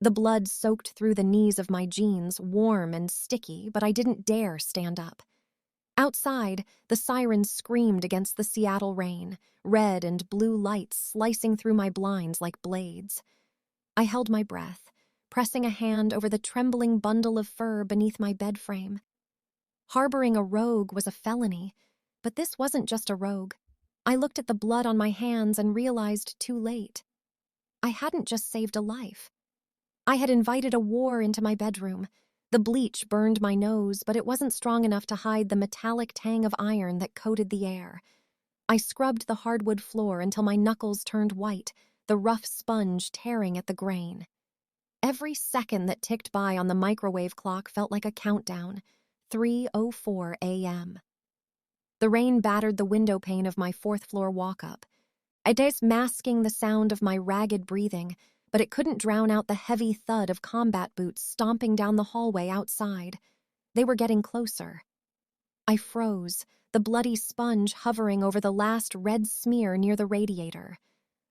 The blood soaked through the knees of my jeans, warm and sticky, but I didn't dare stand up. Outside, the sirens screamed against the Seattle rain, red and blue lights slicing through my blinds like blades. I held my breath, pressing a hand over the trembling bundle of fur beneath my bed frame. Harboring a rogue was a felony, but this wasn't just a rogue. I looked at the blood on my hands and realized too late. I hadn't just saved a life. I had invited a war into my bedroom. The bleach burned my nose, but it wasn't strong enough to hide the metallic tang of iron that coated the air. I scrubbed the hardwood floor until my knuckles turned white, the rough sponge tearing at the grain. Every second that ticked by on the microwave clock felt like a countdown. 3:04 a.m. The rain battered the window pane of my fourth-floor walk-up. It was masking the sound of my ragged breathing, but it couldn't drown out the heavy thud of combat boots stomping down the hallway outside. They were getting closer. I froze, the bloody sponge hovering over the last red smear near the radiator.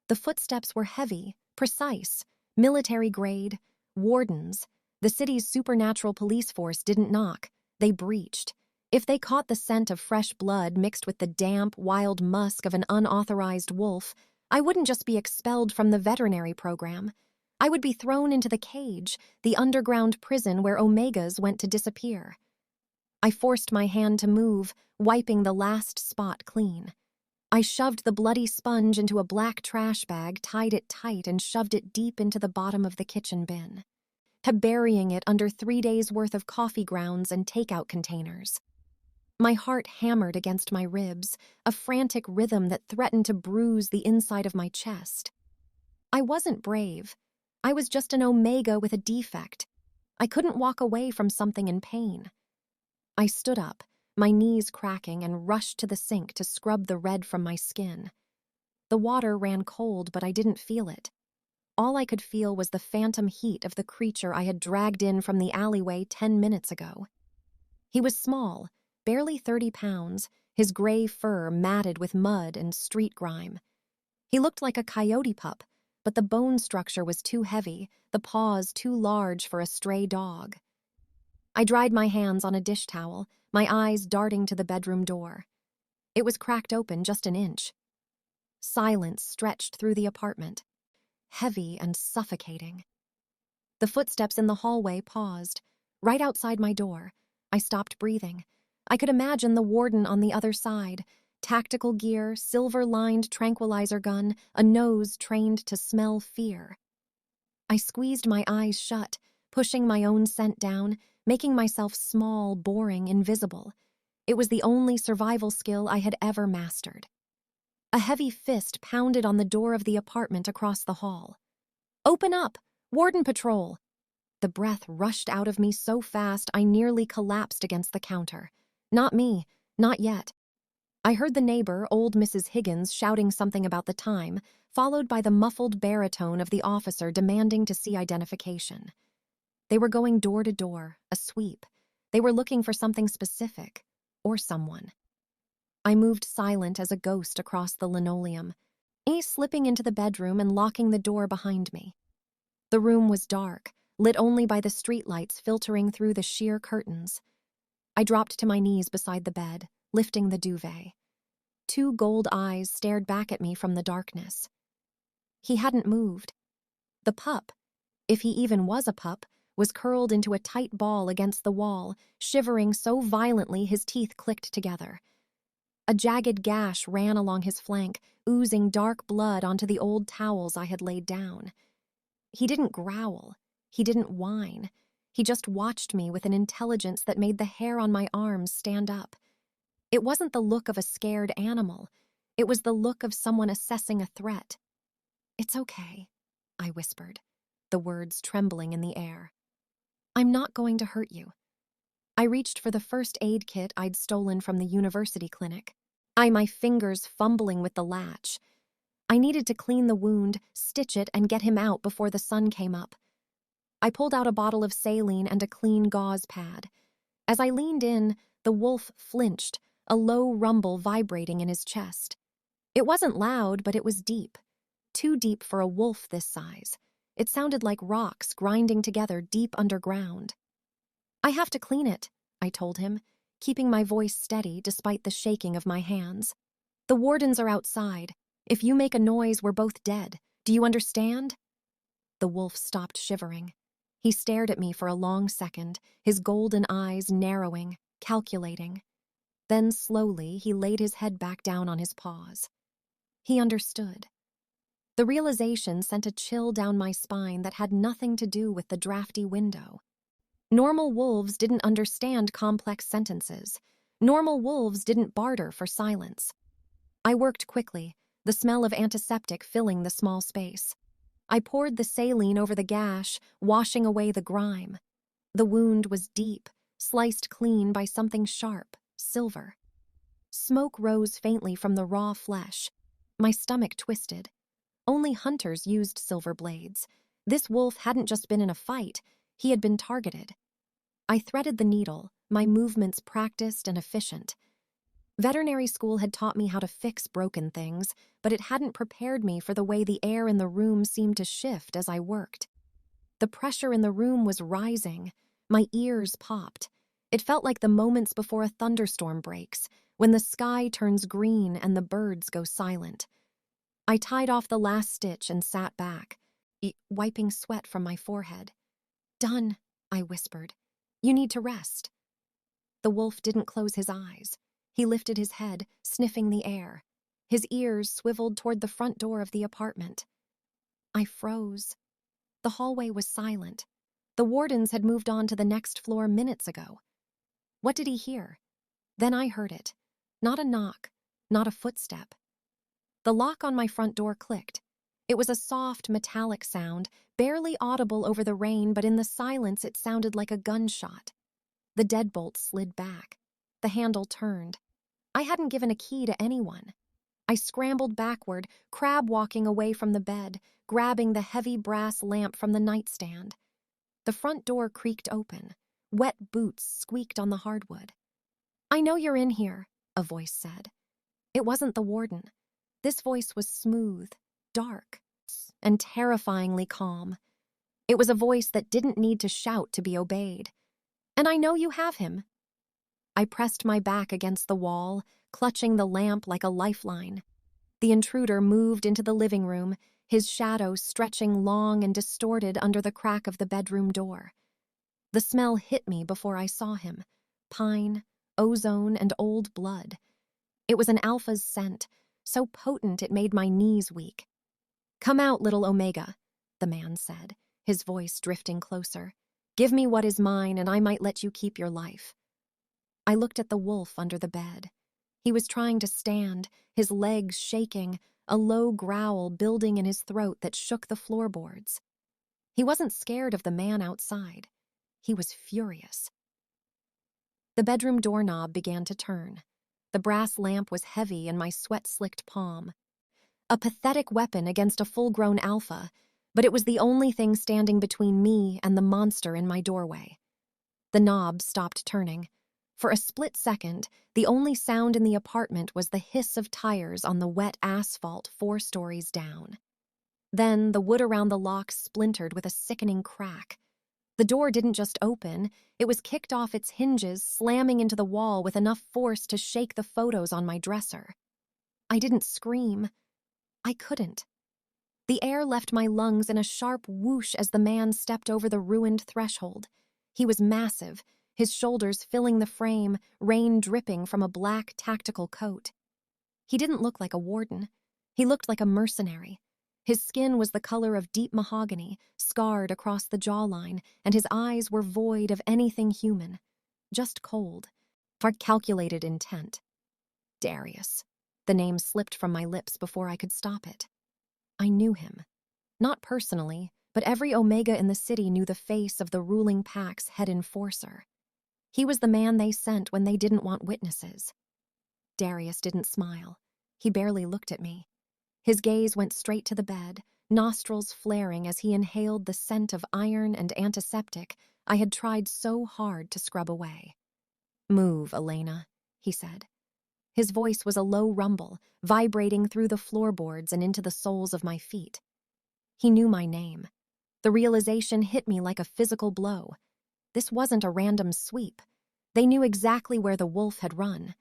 The footsteps were heavy, precise, military-grade, wardens. The city's supernatural police force didn't knock. They breached. If they caught the scent of fresh blood mixed with the damp, wild musk of an unauthorized wolf, I wouldn't just be expelled from the veterinary program. I would be thrown into the cage, the underground prison where omegas went to disappear. I forced my hand to move, wiping the last spot clean. I shoved the bloody sponge into a black trash bag, tied it tight, and shoved it deep into the bottom of the kitchen bin, burying it under 3 days' worth of coffee grounds and takeout containers. My heart hammered against my ribs, a frantic rhythm that threatened to bruise the inside of my chest. I wasn't brave. I was just an omega with a defect. I couldn't walk away from something in pain. I stood up, my knees cracking, and rushed to the sink to scrub the red from my skin. The water ran cold, but I didn't feel it. All I could feel was the phantom heat of the creature I had dragged in from the alleyway 10 minutes ago. He was small, barely 30 pounds, his gray fur matted with mud and street grime. He looked like a coyote pup, but the bone structure was too heavy, the paws too large for a stray dog. I dried my hands on a dish towel, my eyes darting to the bedroom door. It was cracked open just an inch. Silence stretched through the apartment, heavy and suffocating. The footsteps in the hallway paused. Right outside my door, I stopped breathing. I could imagine the warden on the other side, tactical gear, silver-lined tranquilizer gun, a nose trained to smell fear. I squeezed my eyes shut, pushing my own scent down, making myself small, boring, invisible. It was the only survival skill I had ever mastered. A heavy fist pounded on the door of the apartment across the hall. "Open up! Warden Patrol!" The breath rushed out of me so fast I nearly collapsed against the counter. Not me, not yet. I heard the neighbor, old Mrs. Higgins, shouting something about the time, followed by the muffled baritone of the officer demanding to see identification. They were going door to door, a sweep. They were looking for something specific, or someone. I moved silent as a ghost across the linoleum, slipping into the bedroom and locking the door behind me. The room was dark, lit only by the streetlights filtering through the sheer curtains. I dropped to my knees beside the bed, lifting the duvet. 2 gold eyes stared back at me from the darkness. He hadn't moved. The pup, if he even was a pup, was curled into a tight ball against the wall, shivering so violently his teeth clicked together. A jagged gash ran along his flank, oozing dark blood onto the old towels I had laid down. He didn't growl. He didn't whine. He just watched me with an intelligence that made the hair on my arms stand up. It wasn't the look of a scared animal. It was the look of someone assessing a threat. "It's okay," I whispered, the words trembling in the air. "I'm not going to hurt you." I reached for the first aid kit I'd stolen from the university clinic. My fingers fumbling with the latch. I needed to clean the wound, stitch it, and get him out before the sun came up. I pulled out a bottle of saline and a clean gauze pad. As I leaned in, the wolf flinched, a low rumble vibrating in his chest. It wasn't loud, but it was deep. Too deep for a wolf this size. It sounded like rocks grinding together deep underground. "I have to clean it," I told him, keeping my voice steady despite the shaking of my hands. "The wardens are outside. If you make a noise, we're both dead. Do you understand?" The wolf stopped shivering. He stared at me for a long second, his golden eyes narrowing, calculating. Then slowly he laid his head back down on his paws. He understood. The realization sent a chill down my spine that had nothing to do with the drafty window. Normal wolves didn't understand complex sentences. Normal wolves didn't barter for silence. I worked quickly, the smell of antiseptic filling the small space. I poured the saline over the gash, washing away the grime. The wound was deep, sliced clean by something sharp, silver. Smoke rose faintly from the raw flesh. My stomach twisted. Only hunters used silver blades. This wolf hadn't just been in a fight, he had been targeted. I threaded the needle, my movements practiced and efficient. Veterinary school had taught me how to fix broken things, but it hadn't prepared me for the way the air in the room seemed to shift as I worked. The pressure in the room was rising. My ears popped. It felt like the moments before a thunderstorm breaks, when the sky turns green and the birds go silent. I tied off the last stitch and sat back, wiping sweat from my forehead. "Done," I whispered. "You need to rest." The wolf didn't close his eyes. He lifted his head, sniffing the air. His ears swiveled toward the front door of the apartment. I froze. The hallway was silent. The wardens had moved on to the next floor minutes ago. What did he hear? Then I heard it. Not a knock, not a footstep. The lock on my front door clicked. It was a soft, metallic sound, barely audible over the rain, but in the silence it sounded like a gunshot. The deadbolt slid back. The handle turned. I hadn't given a key to anyone. I scrambled backward, crab-walking away from the bed, grabbing the heavy brass lamp from the nightstand. The front door creaked open. Wet boots squeaked on the hardwood. "I know you're in here," a voice said. It wasn't the warden. This voice was smooth, dark, and terrifyingly calm. It was a voice that didn't need to shout to be obeyed. "And I know you have him." I pressed my back against the wall, clutching the lamp like a lifeline. The intruder moved into the living room, his shadow stretching long and distorted under the crack of the bedroom door. The smell hit me before I saw him. Pine, ozone, and old blood. It was an alpha's scent, so potent it made my knees weak. "Come out, little Omega," the man said, his voice drifting closer. "Give me what is mine, and I might let you keep your life." I looked at the wolf under the bed. He was trying to stand, his legs shaking, a low growl building in his throat that shook the floorboards. He wasn't scared of the man outside. He was furious. The bedroom doorknob began to turn. The brass lamp was heavy in my sweat-slicked palm. A pathetic weapon against a full-grown alpha, but it was the only thing standing between me and the monster in my doorway. The knob stopped turning. For a split second, the only sound in the apartment was the hiss of tires on the wet asphalt 4 stories down. Then the wood around the lock splintered with a sickening crack. The door didn't just open, it was kicked off its hinges, slamming into the wall with enough force to shake the photos on my dresser. I didn't scream. I couldn't. The air left my lungs in a sharp whoosh as the man stepped over the ruined threshold. He was massive, his shoulders filling the frame, rain dripping from a black tactical coat. He didn't look like a warden. He looked like a mercenary. His skin was the color of deep mahogany, scarred across the jawline, and his eyes were void of anything human. Just cold, for calculated intent. Darius. The name slipped from my lips before I could stop it. I knew him. Not personally, but every Omega in the city knew the face of the ruling pack's head enforcer. He was the man they sent when they didn't want witnesses. Darius didn't smile. He barely looked at me. His gaze went straight to the bed, nostrils flaring as he inhaled the scent of iron and antiseptic I had tried so hard to scrub away. "Move, Elena," he said. His voice was a low rumble, vibrating through the floorboards and into the soles of my feet. He knew my name. The realization hit me like a physical blow. This wasn't a random sweep. They knew exactly where the wolf had run.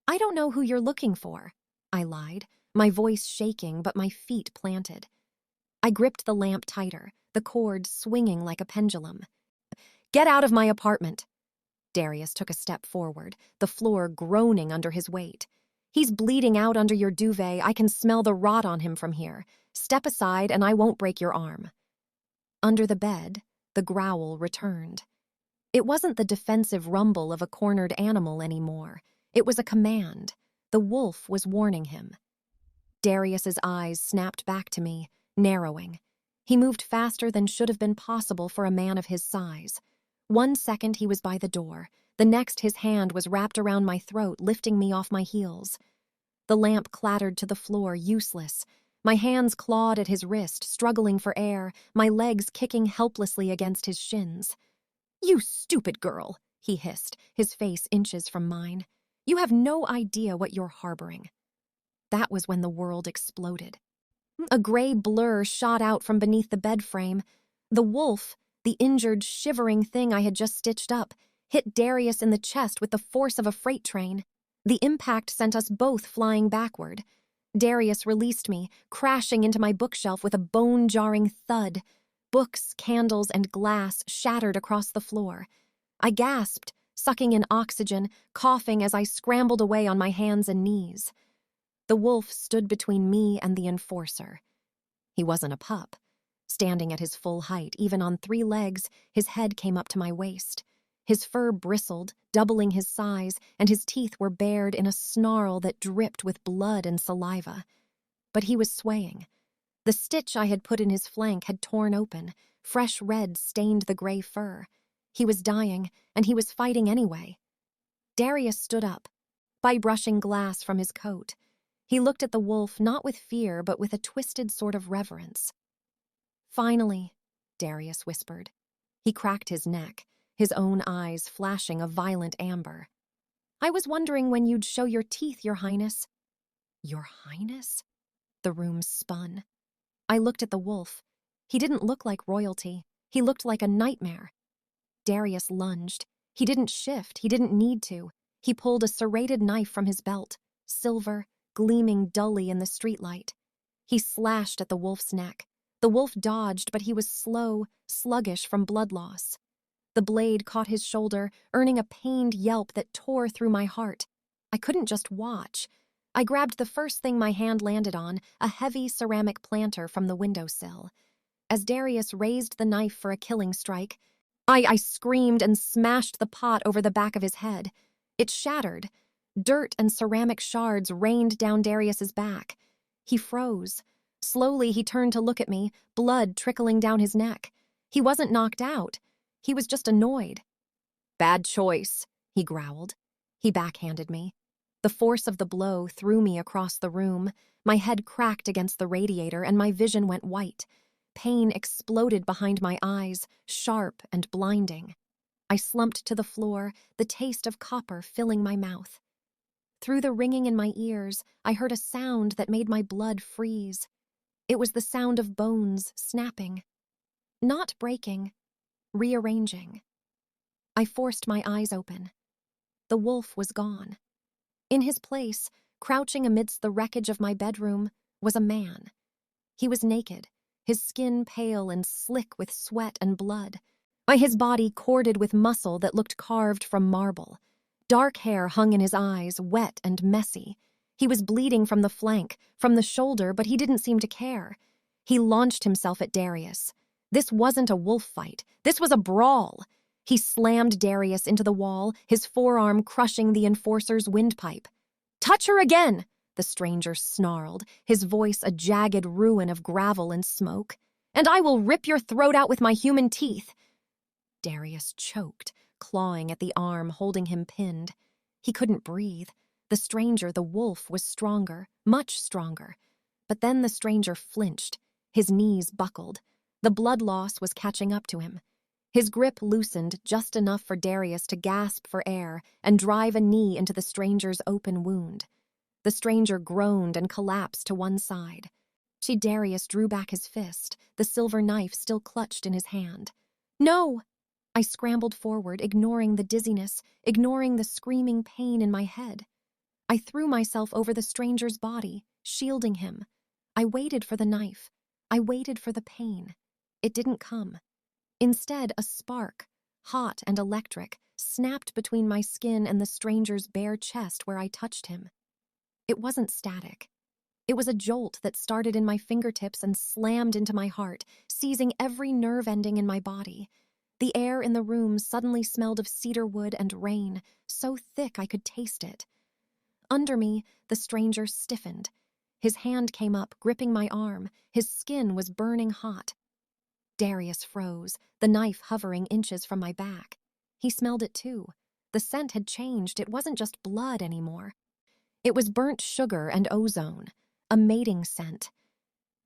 "I don't know who you're looking for," I lied, my voice shaking but my feet planted. I gripped the lamp tighter, the cord swinging like a pendulum. "Get out of my apartment." Darius took a step forward, the floor groaning under his weight. "He's bleeding out under your duvet. I can smell the rot on him from here. Step aside and I won't break your arm." Under the bed, the growl returned. It wasn't the defensive rumble of a cornered animal anymore. It was a command. The wolf was warning him. Darius's eyes snapped back to me, narrowing. He moved faster than should have been possible for a man of his size. 1 second he was by the door. The next his hand was wrapped around my throat, lifting me off my heels. The lamp clattered to the floor, useless. My hands clawed at his wrist, struggling for air, my legs kicking helplessly against his shins. "You stupid girl," he hissed, his face inches from mine. "You have no idea what you're harboring." That was when the world exploded. A gray blur shot out from beneath the bed frame. The wolf, the injured, shivering thing I had just stitched up, hit Darius in the chest with the force of a freight train. The impact sent us both flying backward. Darius released me, crashing into my bookshelf with a bone-jarring thud. Books, candles, and glass shattered across the floor. I gasped, sucking in oxygen, coughing as I scrambled away on my hands and knees. The wolf stood between me and the enforcer. He wasn't a pup. Standing at his full height, even on 3 legs, his head came up to my waist. His fur bristled, doubling his size, and his teeth were bared in a snarl that dripped with blood and saliva. But he was swaying. The stitch I had put in his flank had torn open. Fresh red stained the gray fur. He was dying, and he was fighting anyway. Darius stood up, brushing glass from his coat. He looked at the wolf not with fear, but with a twisted sort of reverence. "Finally," Darius whispered. He cracked his neck, his own eyes flashing a violent amber. "I was wondering when you'd show your teeth, Your Highness." "Your Highness?" The room spun. I looked at the wolf. He didn't look like royalty. He looked like a nightmare. Darius lunged. He didn't shift. He didn't need to. He pulled a serrated knife from his belt, silver, gleaming dully in the streetlight. He slashed at the wolf's neck. The wolf dodged, but he was slow, sluggish from blood loss. The blade caught his shoulder, earning a pained yelp that tore through my heart. I couldn't just watch. I grabbed the first thing my hand landed on, a heavy ceramic planter from the windowsill. As Darius raised the knife for a killing strike, I screamed and smashed the pot over the back of his head. It shattered. Dirt and ceramic shards rained down Darius's back. He froze. Slowly he turned to look at me, blood trickling down his neck. He wasn't knocked out. He was just annoyed. "Bad choice," he growled. He backhanded me. The force of the blow threw me across the room. My head cracked against the radiator and my vision went white. Pain exploded behind my eyes, sharp and blinding. I slumped to the floor, the taste of copper filling my mouth. Through the ringing in my ears, I heard a sound that made my blood freeze. It was the sound of bones snapping. Not breaking, rearranging. I forced my eyes open. The wolf was gone. In his place, crouching amidst the wreckage of my bedroom, was a man. He was naked, his skin pale and slick with sweat and blood. His body corded with muscle that looked carved from marble. Dark hair hung in his eyes, wet and messy. He was bleeding from the flank, from the shoulder, but he didn't seem to care. He launched himself at Darius. This wasn't a wolf fight. This was a brawl. He slammed Darius into the wall, his forearm crushing the enforcer's windpipe. "Touch her again!" the stranger snarled, his voice a jagged ruin of gravel and smoke. "And I will rip your throat out with my human teeth." Darius choked, clawing at the arm holding him pinned. He couldn't breathe. The stranger, the wolf, was stronger, much stronger. But then the stranger flinched. His knees buckled. The blood loss was catching up to him. His grip loosened just enough for Darius to gasp for air and drive a knee into the stranger's open wound. The stranger groaned and collapsed to one side. Darius drew back his fist, the silver knife still clutched in his hand. No! I scrambled forward, ignoring the dizziness, ignoring the screaming pain in my head. I threw myself over the stranger's body, shielding him. I waited for the knife. I waited for the pain. It didn't come. Instead, a spark, hot and electric, snapped between my skin and the stranger's bare chest where I touched him. It wasn't static. It was a jolt that started in my fingertips and slammed into my heart, seizing every nerve ending in my body. The air in the room suddenly smelled of cedar wood and rain, so thick I could taste it. Under me, the stranger stiffened. His hand came up, gripping my arm. His skin was burning hot. Darius froze, the knife hovering inches from my back. He smelled it too. The scent had changed. It wasn't just blood anymore. It was burnt sugar and ozone, a mating scent.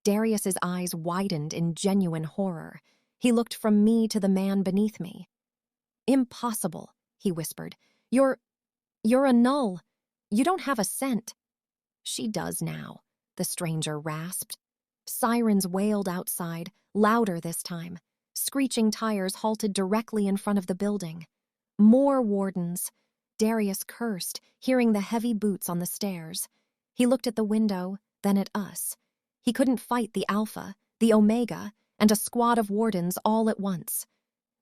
Darius's eyes widened in genuine horror. He looked from me to the man beneath me. "Impossible," he whispered. You're a null. You don't have a scent." "She does now," the stranger rasped. Sirens wailed outside, louder this time. Screeching tires halted directly in front of the building. More wardens. Darius cursed, hearing the heavy boots on the stairs. He looked at the window, then at us. He couldn't fight the Alpha, the Omega, and a squad of wardens all at once.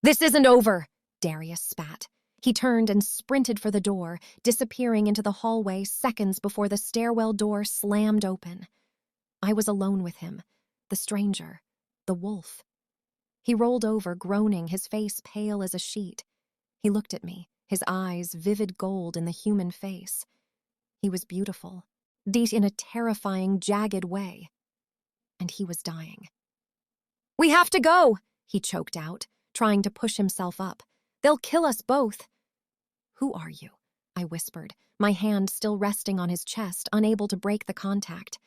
"This isn't over," Darius spat. He turned and sprinted for the door, disappearing into the hallway seconds before the stairwell door slammed open. I was alone with him, the stranger, the wolf. He rolled over, groaning, his face pale as a sheet. He looked at me, his eyes vivid gold in the human face. He was beautiful, deep in a terrifying, jagged way. And he was dying. "We have to go," he choked out, trying to push himself up. "They'll kill us both." "Who are you?" I whispered, my hand still resting on his chest, unable to break the contact.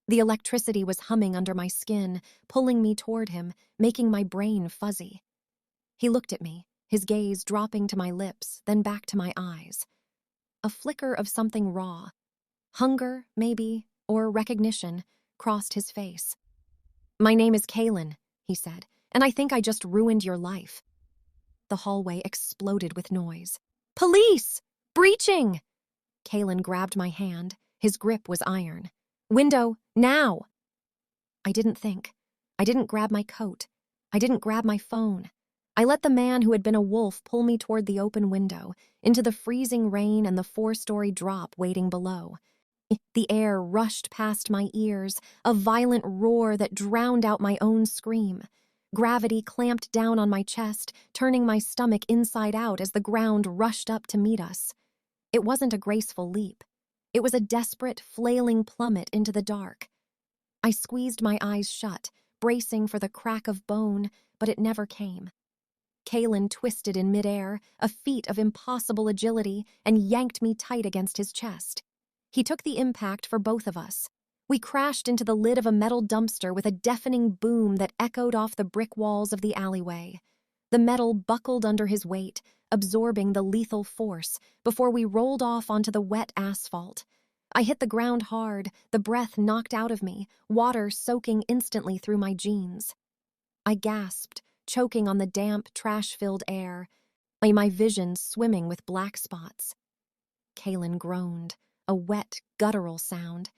The electricity was humming under my skin, pulling me toward him, making my brain fuzzy. He looked at me, his gaze dropping to my lips, then back to my eyes. A flicker of something raw, hunger, maybe, or recognition, crossed his face. "My name is Kaelen," he said, "and I think I just ruined your life." The hallway exploded with noise. "Police! Breaching!" Kaelen grabbed my hand. His grip was iron. "Window, now!" I didn't think. I didn't grab my coat. I didn't grab my phone. I let the man who had been a wolf pull me toward the open window, into the freezing rain and the 4-story drop waiting below. The air rushed past my ears, a violent roar that drowned out my own scream. Gravity clamped down on my chest, turning my stomach inside out as the ground rushed up to meet us. It wasn't a graceful leap. It was a desperate, flailing plummet into the dark. I squeezed my eyes shut, bracing for the crack of bone, but it never came. Kaelen twisted in midair, a feat of impossible agility, and yanked me tight against his chest. He took the impact for both of us. We crashed into the lid of a metal dumpster with a deafening boom that echoed off the brick walls of the alleyway. The metal buckled under his weight, absorbing the lethal force, before we rolled off onto the wet asphalt. I hit the ground hard, the breath knocked out of me, water soaking instantly through my jeans. I gasped, choking on the damp, trash-filled air, my vision swimming with black spots. Kaelen groaned, a wet, guttural sound.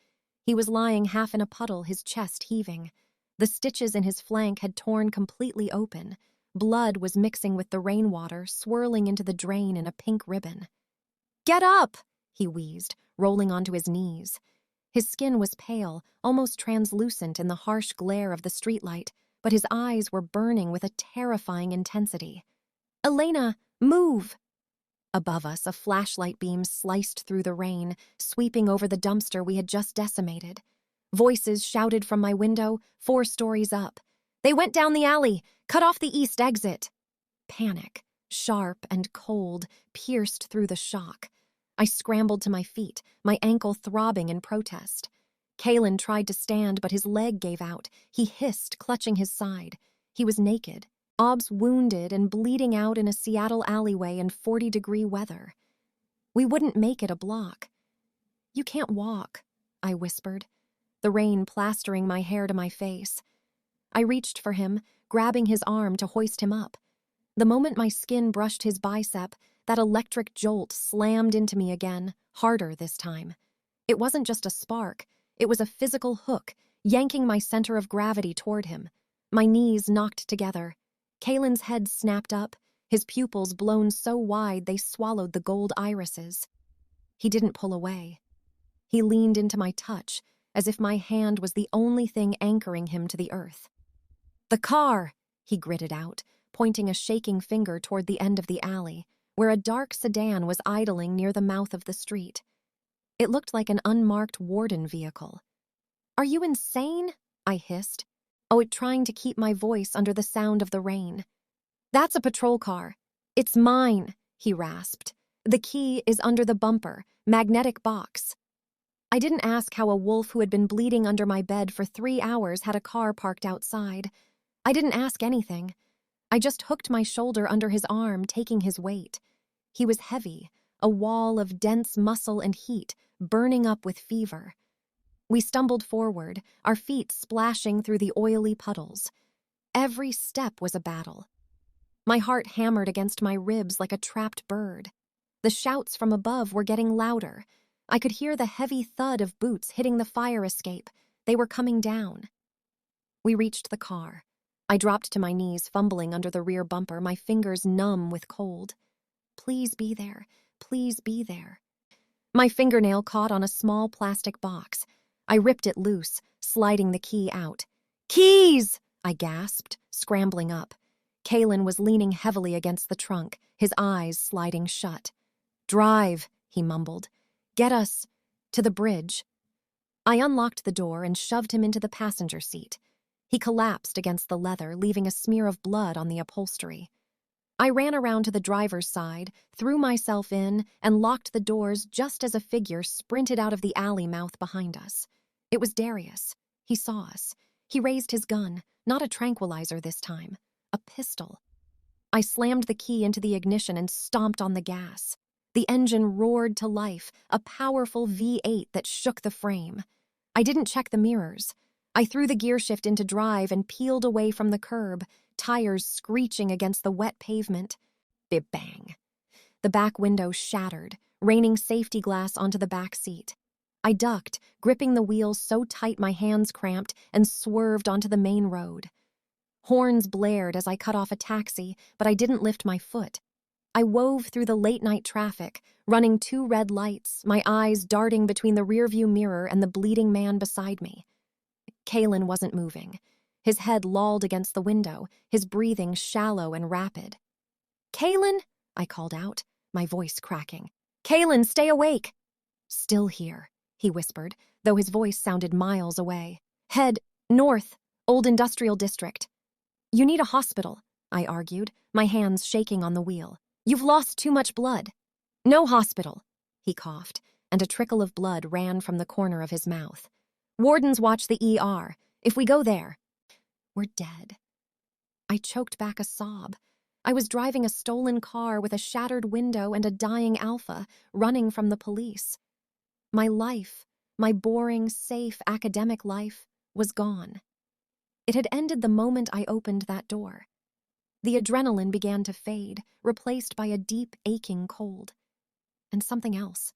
He was lying half in a puddle, his chest heaving. The stitches in his flank had torn completely open. Blood was mixing with the rainwater, swirling into the drain in a pink ribbon. "Get up!" he wheezed, rolling onto his knees. His skin was pale, almost translucent in the harsh glare of the streetlight, but his eyes were burning with a terrifying intensity. "Elena, move!" Above us, a flashlight beam sliced through the rain, sweeping over the dumpster we had just decimated. Voices shouted from my window, 4 stories up. "They went down the alley! Cut off the east exit!" Panic, sharp and cold, pierced through the shock. I scrambled to my feet, my ankle throbbing in protest. Kaelen tried to stand, but his leg gave out. He hissed, clutching his side. He was naked, obs wounded and bleeding out in a Seattle alleyway in 40-degree weather. We wouldn't make it a block. "You can't walk," I whispered. the rain plastering my hair to my face. I reached for him, grabbing his arm to hoist him up. The moment my skin brushed his bicep, that electric jolt slammed into me again, harder this time. It wasn't just a spark, it was a physical hook, yanking my center of gravity toward him. My knees knocked together. Kaelen's head snapped up, his pupils blown so wide they swallowed the gold irises. He didn't pull away. He leaned into my touch, as if my hand was the only thing anchoring him to the earth. "The car!" he gritted out, pointing a shaking finger toward the end of the alley, where a dark sedan was idling near the mouth of the street. It looked like an unmarked warden vehicle. "Are you insane?" I hissed, trying to keep my voice under the sound of the rain. "That's a patrol car. It's mine," he rasped. "The key is under the bumper, magnetic box." I didn't ask how a wolf who had been bleeding under my bed for 3 hours had a car parked outside. I didn't ask anything. I just hooked my shoulder under his arm, taking his weight. He was heavy, a wall of dense muscle and heat, burning up with fever. We stumbled forward, our feet splashing through the oily puddles. Every step was a battle. My heart hammered against my ribs like a trapped bird. The shouts from above were getting louder. I could hear the heavy thud of boots hitting the fire escape. They were coming down. We reached the car. I dropped to my knees, fumbling under the rear bumper, my fingers numb with cold. Please be there. Please be there. My fingernail caught on a small plastic box. I ripped it loose, sliding the key out. "Keys!" I gasped, scrambling up. Kaelen was leaning heavily against the trunk, his eyes sliding shut. "Drive," he mumbled. "Get us to the bridge." I unlocked the door and shoved him into the passenger seat. He collapsed against the leather, leaving a smear of blood on the upholstery. I ran around to the driver's side, threw myself in, and locked the doors just as a figure sprinted out of the alley mouth behind us. It was Darius. He saw us. He raised his gun, not a tranquilizer this time, a pistol. I slammed the key into the ignition and stomped on the gas. The engine roared to life, a powerful V8 that shook the frame. I didn't check the mirrors. I threw the gearshift into drive and peeled away from the curb, tires screeching against the wet pavement. Bang. The back window shattered, raining safety glass onto the back seat. I ducked, gripping the wheels so tight my hands cramped, and swerved onto the main road. Horns blared as I cut off a taxi, but I didn't lift my foot. I wove through the late-night traffic, running 2 red lights, my eyes darting between the rearview mirror and the bleeding man beside me. Kaelen wasn't moving. His head lolled against the window, his breathing shallow and rapid. "Kaelen!" I called out, my voice cracking. "Kaelen, stay awake!" "Still here," he whispered, though his voice sounded miles away. "Head north, old industrial district." "You need a hospital," I argued, my hands shaking on the wheel. "You've lost too much blood." "No hospital," he coughed, and a trickle of blood ran from the corner of his mouth. "Wardens watch the ER. If we go there, we're dead." I choked back a sob. I was driving a stolen car with a shattered window and a dying Alpha, running from the police. My life, my boring, safe academic life, was gone. It had ended the moment I opened that door. The adrenaline began to fade, replaced by a deep, aching cold. And something else.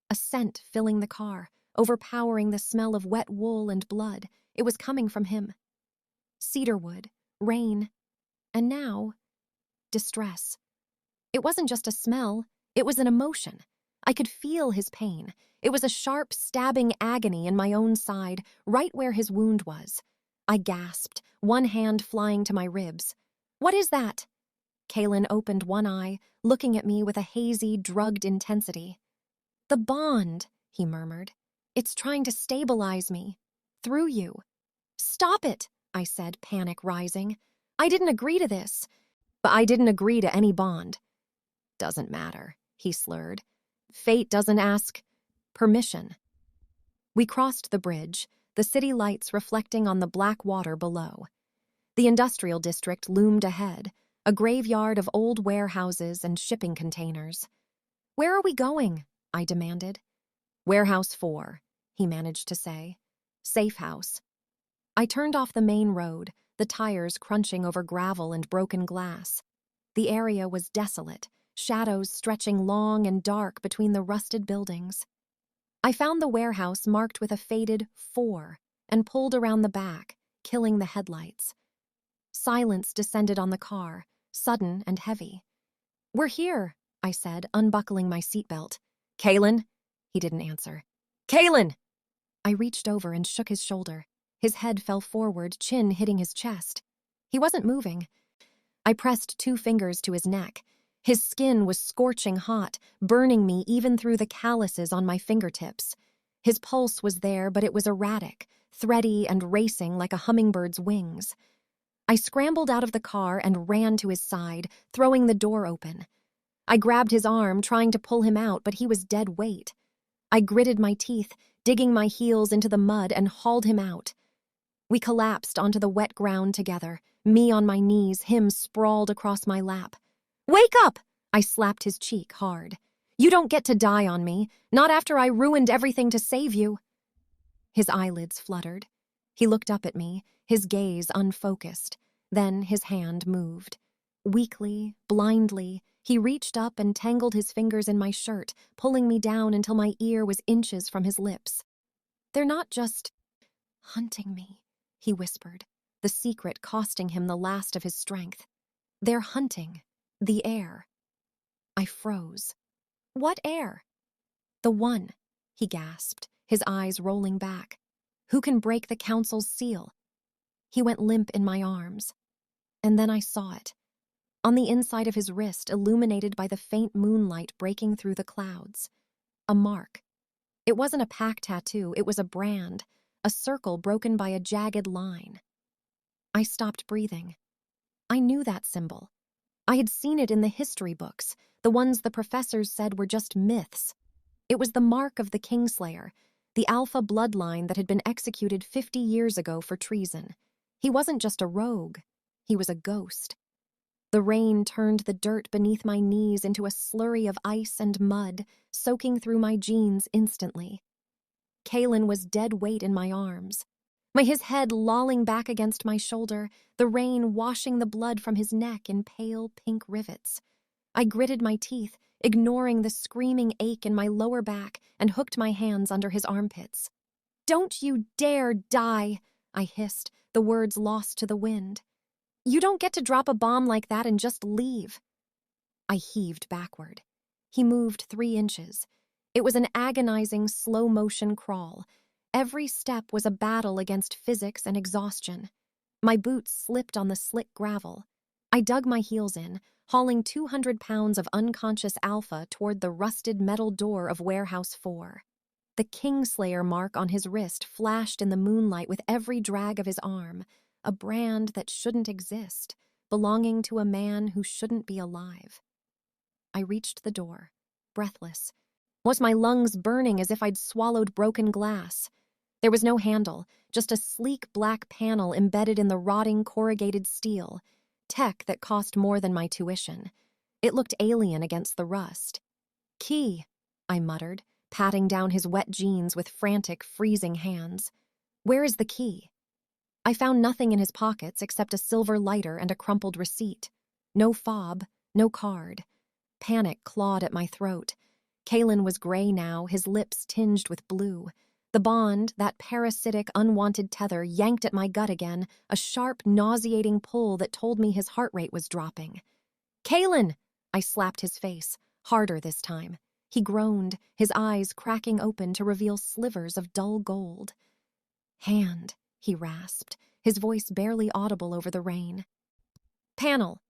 A scent filling the car, overpowering the smell of wet wool and blood. It was coming from him. Cedarwood, rain, and now, distress. It wasn't just a smell, it was an emotion. I could feel his pain. It was a sharp, stabbing agony in my own side, right where his wound was. I gasped, one hand flying to my ribs. "What is that?" Kaelen opened one eye, looking at me with a hazy, drugged intensity. "The bond," he murmured. "It's trying to stabilize me. Through you." "Stop it," I said, panic rising. "I didn't agree to this." "But I didn't agree to any bond." "Doesn't matter," he slurred. "Fate doesn't ask permission." We crossed the bridge, the city lights reflecting on the black water below. The industrial district loomed ahead, a graveyard of old warehouses and shipping containers. "Where are we going?" I demanded. "Warehouse 4, he managed to say. Safe house. I turned off the main road, the tires crunching over gravel and broken glass. The area was desolate, shadows stretching long and dark between the rusted buildings. I found the warehouse marked with a faded 4 and pulled around the back, killing the headlights. Silence descended on the car, sudden and heavy. "We're here," I said, unbuckling my seatbelt. "Kaelen?" He didn't answer. "Kaelen!" I reached over and shook his shoulder. His head fell forward, chin hitting his chest. He wasn't moving. I pressed 2 fingers to his neck. His skin was scorching hot, burning me even through the calluses on my fingertips. His pulse was there, but it was erratic, thready and racing like a hummingbird's wings. I scrambled out of the car and ran to his side, throwing the door open. I grabbed his arm, trying to pull him out, but he was dead weight. I gritted my teeth, digging my heels into the mud, and hauled him out. We collapsed onto the wet ground together, me on my knees, him sprawled across my lap. "Wake up!" I slapped his cheek hard. "You don't get to die on me, not after I ruined everything to save you." His eyelids fluttered. He looked up at me, his gaze unfocused. Then his hand moved. Weakly, blindly, he reached up and tangled his fingers in my shirt, pulling me down until my ear was inches from his lips. "They're not just hunting me," he whispered, the secret costing him the last of his strength. "They're hunting the air." I froze. "What air?" "The one," he gasped, his eyes rolling back. "Who can break the council's seal?" He went limp in my arms. And then I saw it. On the inside of his wrist, illuminated by the faint moonlight breaking through the clouds. A mark. It wasn't a pack tattoo, it was a brand, a circle broken by a jagged line. I stopped breathing. I knew that symbol. I had seen it in the history books, the ones the professors said were just myths. It was the mark of the Kingslayer, the Alpha bloodline that had been executed 50 years ago for treason. He wasn't just a rogue, he was a ghost. The rain turned the dirt beneath my knees into a slurry of ice and mud, soaking through my jeans instantly. Kaelen was dead weight in my arms. His head lolling back against my shoulder, the rain washing the blood from his neck in pale pink rivets. I gritted my teeth, ignoring the screaming ache in my lower back, and hooked my hands under his armpits. "Don't you dare die," I hissed, the words lost to the wind. "You don't get to drop a bomb like that and just leave." I heaved backward. He moved 3 inches. It was an agonizing, slow-motion crawl. Every step was a battle against physics and exhaustion. My boots slipped on the slick gravel. I dug my heels in, hauling 200 pounds of unconscious Alpha toward the rusted metal door of Warehouse 4. The Kingslayer mark on his wrist flashed in the moonlight with every drag of his arm, a brand that shouldn't exist, belonging to a man who shouldn't be alive. I reached the door, breathless. Was my lungs burning as if I'd swallowed broken glass? There was no handle, just a sleek black panel embedded in the rotting corrugated steel, tech that cost more than my tuition. It looked alien against the rust. "Key," I muttered, patting down his wet jeans with frantic, freezing hands. "Where is the key?" I found nothing in his pockets except a silver lighter and a crumpled receipt. No fob, no card. Panic clawed at my throat. Kaelen was gray now, his lips tinged with blue. The bond, that parasitic, unwanted tether, yanked at my gut again, a sharp, nauseating pull that told me his heart rate was dropping. "Kaelen!" I slapped his face, harder this time. He groaned, his eyes cracking open to reveal slivers of dull gold. "Hand," he rasped, his voice barely audible over the rain. "Panel."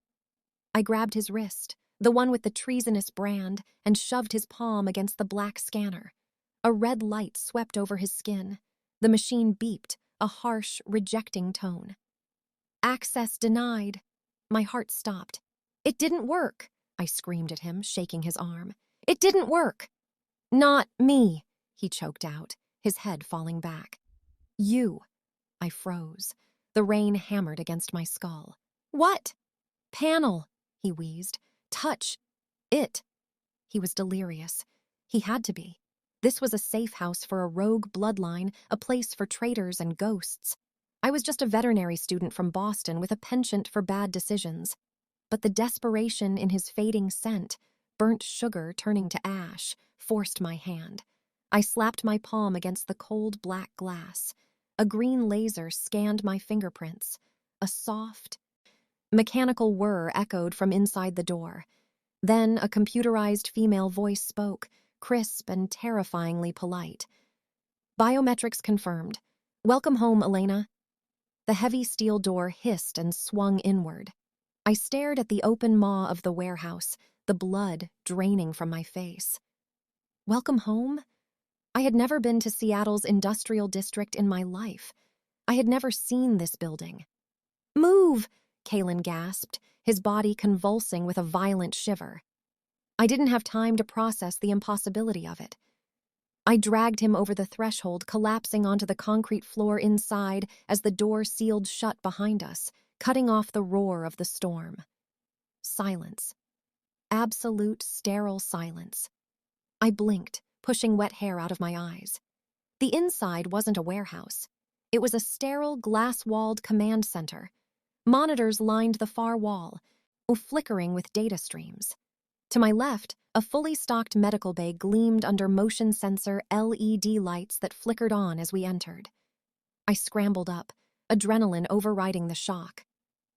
I grabbed his wrist, the one with the treasonous brand, and shoved his palm against the black scanner. A red light swept over his skin. The machine beeped, a harsh, rejecting tone. "Access denied." My heart stopped. "It didn't work," I screamed at him, shaking his arm. "It didn't work." "Not me," he choked out, his head falling back. "You." I froze. The rain hammered against my skull. "What?" "Panel," he wheezed. "Touch. It." He was delirious. He had to be. This was a safe house for a rogue bloodline, a place for traitors and ghosts. I was just a veterinary student from Boston with a penchant for bad decisions. But the desperation in his fading scent, burnt sugar turning to ash, forced my hand. I slapped my palm against the cold black glass. A green laser scanned my fingerprints. A soft, mechanical whir echoed from inside the door. Then a computerized female voice spoke, crisp and terrifyingly polite. Biometrics confirmed. Welcome home, Elena. The heavy steel door hissed and swung inward. I stared at the open maw of the warehouse, the blood draining from my face. Welcome home? I had never been to Seattle's industrial district in my life. I had never seen this building. Move! Kaelen gasped, his body convulsing with a violent shiver. I didn't have time to process the impossibility of it. I dragged him over the threshold, collapsing onto the concrete floor inside as the door sealed shut behind us, cutting off the roar of the storm. Silence. Absolute, sterile silence. I blinked, pushing wet hair out of my eyes. The inside wasn't a warehouse. It was a sterile, glass-walled command center. Monitors lined the far wall, flickering with data streams. To my left, a fully stocked medical bay gleamed under motion sensor LED lights that flickered on as we entered. I scrambled up, adrenaline overriding the shock.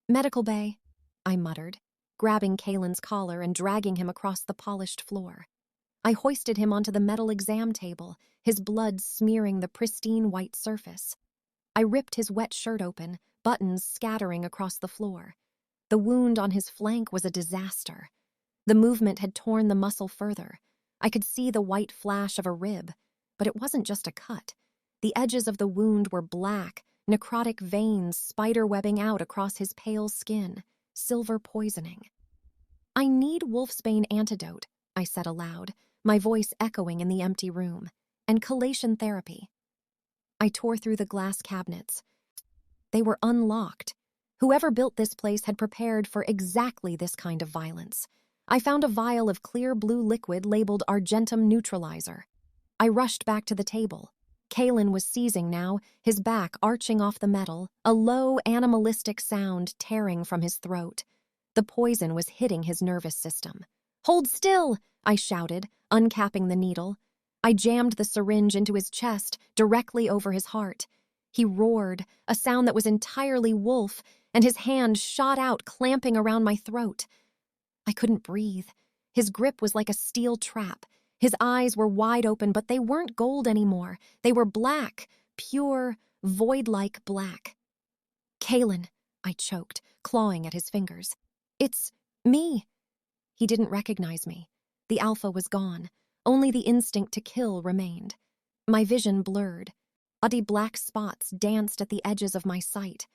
Medical bay, I muttered, grabbing Kaelen's collar and dragging him across the polished floor. I hoisted him onto the metal exam table, his blood smearing the pristine white surface. I ripped his wet shirt open, buttons scattering across the floor. The wound on his flank was a disaster. The movement had torn the muscle further. I could see the white flash of a rib, but it wasn't just a cut. The edges of the wound were black, necrotic veins spiderwebbing out across his pale skin, silver poisoning. I need wolfsbane antidote, I said aloud, my voice echoing in the empty room, and chelation therapy. I tore through the glass cabinets. They were unlocked. Whoever built this place had prepared for exactly this kind of violence. I found a vial of clear blue liquid labeled Argentum Neutralizer. I rushed back to the table. Kaelen was seizing now, his back arching off the metal, a low, animalistic sound tearing from his throat. The poison was hitting his nervous system. "Hold still!" I shouted, uncapping the needle. I jammed the syringe into his chest, directly over his heart. He roared, a sound that was entirely wolf, and his hand shot out, clamping around my throat. I couldn't breathe. His grip was like a steel trap. His eyes were wide open, but they weren't gold anymore. They were black, pure, void-like black. "Kaelen," I choked, clawing at his fingers. "It's me." He didn't recognize me. The alpha was gone. Only the instinct to kill remained. My vision blurred. Oddly black spots danced at the edges of my sight.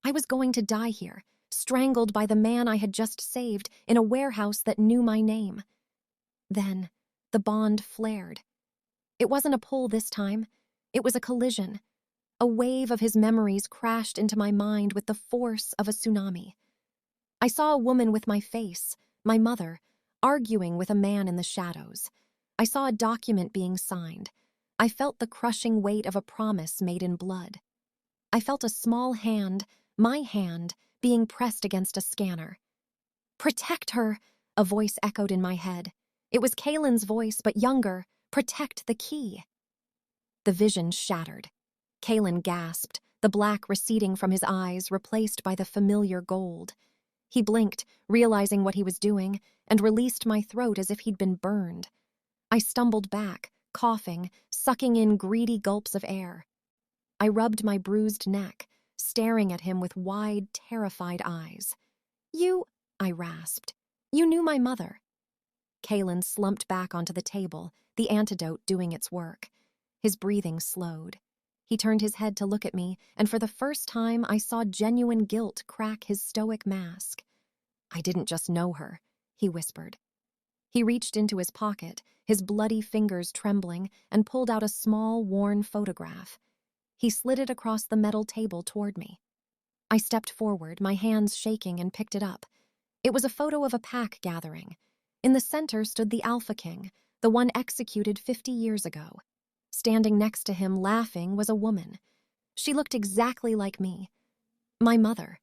I was going to die here, strangled by the man I had just saved in a warehouse that knew my name. Then, the bond flared. It wasn't a pull this time. It was a collision. A wave of his memories crashed into my mind with the force of a tsunami. I saw a woman with my face, my mother, arguing with a man in the shadows. I saw a document being signed. I felt the crushing weight of a promise made in blood. I felt a small hand, my hand, being pressed against a scanner. "Protect her," a voice echoed in my head. It was Kaelen's voice, but younger. "Protect the key." The vision shattered. Kaelen gasped, the black receding from his eyes, replaced by the familiar gold. He blinked, realizing what he was doing, and released my throat as if he'd been burned. I stumbled back, coughing, sucking in greedy gulps of air. I rubbed my bruised neck, staring at him with wide, terrified eyes. "You," I rasped. "You knew my mother." Kaelen slumped back onto the table, the antidote doing its work. His breathing slowed. He turned his head to look at me, and for the first time I saw genuine guilt crack his stoic mask. "I didn't just know her," he whispered. He reached into his pocket, his bloody fingers trembling, and pulled out a small, worn photograph. He slid it across the metal table toward me. I stepped forward, my hands shaking, and picked it up. It was a photo of a pack gathering. In the center stood the Alpha King, the one executed 50 years ago. Standing next to him, laughing, was a woman. She looked exactly like me. My mother.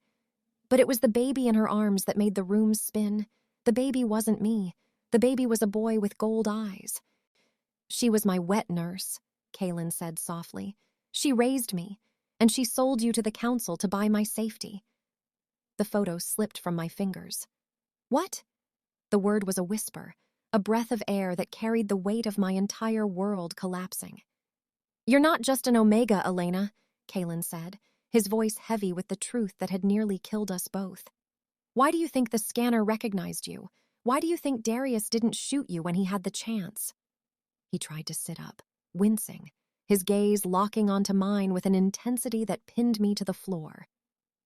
But it was the baby in her arms that made the room spin. The baby wasn't me. The baby was a boy with gold eyes. She was my wet nurse, Kaelen said softly. She raised me, and she sold you to the council to buy my safety. The photo slipped from my fingers. What? The word was a whisper, a breath of air that carried the weight of my entire world collapsing. You're not just an Omega, Elena, Kaelen said, his voice heavy with the truth that had nearly killed us both. Why do you think the scanner recognized you? Why do you think Darius didn't shoot you when he had the chance? He tried to sit up, wincing, his gaze locking onto mine with an intensity that pinned me to the floor.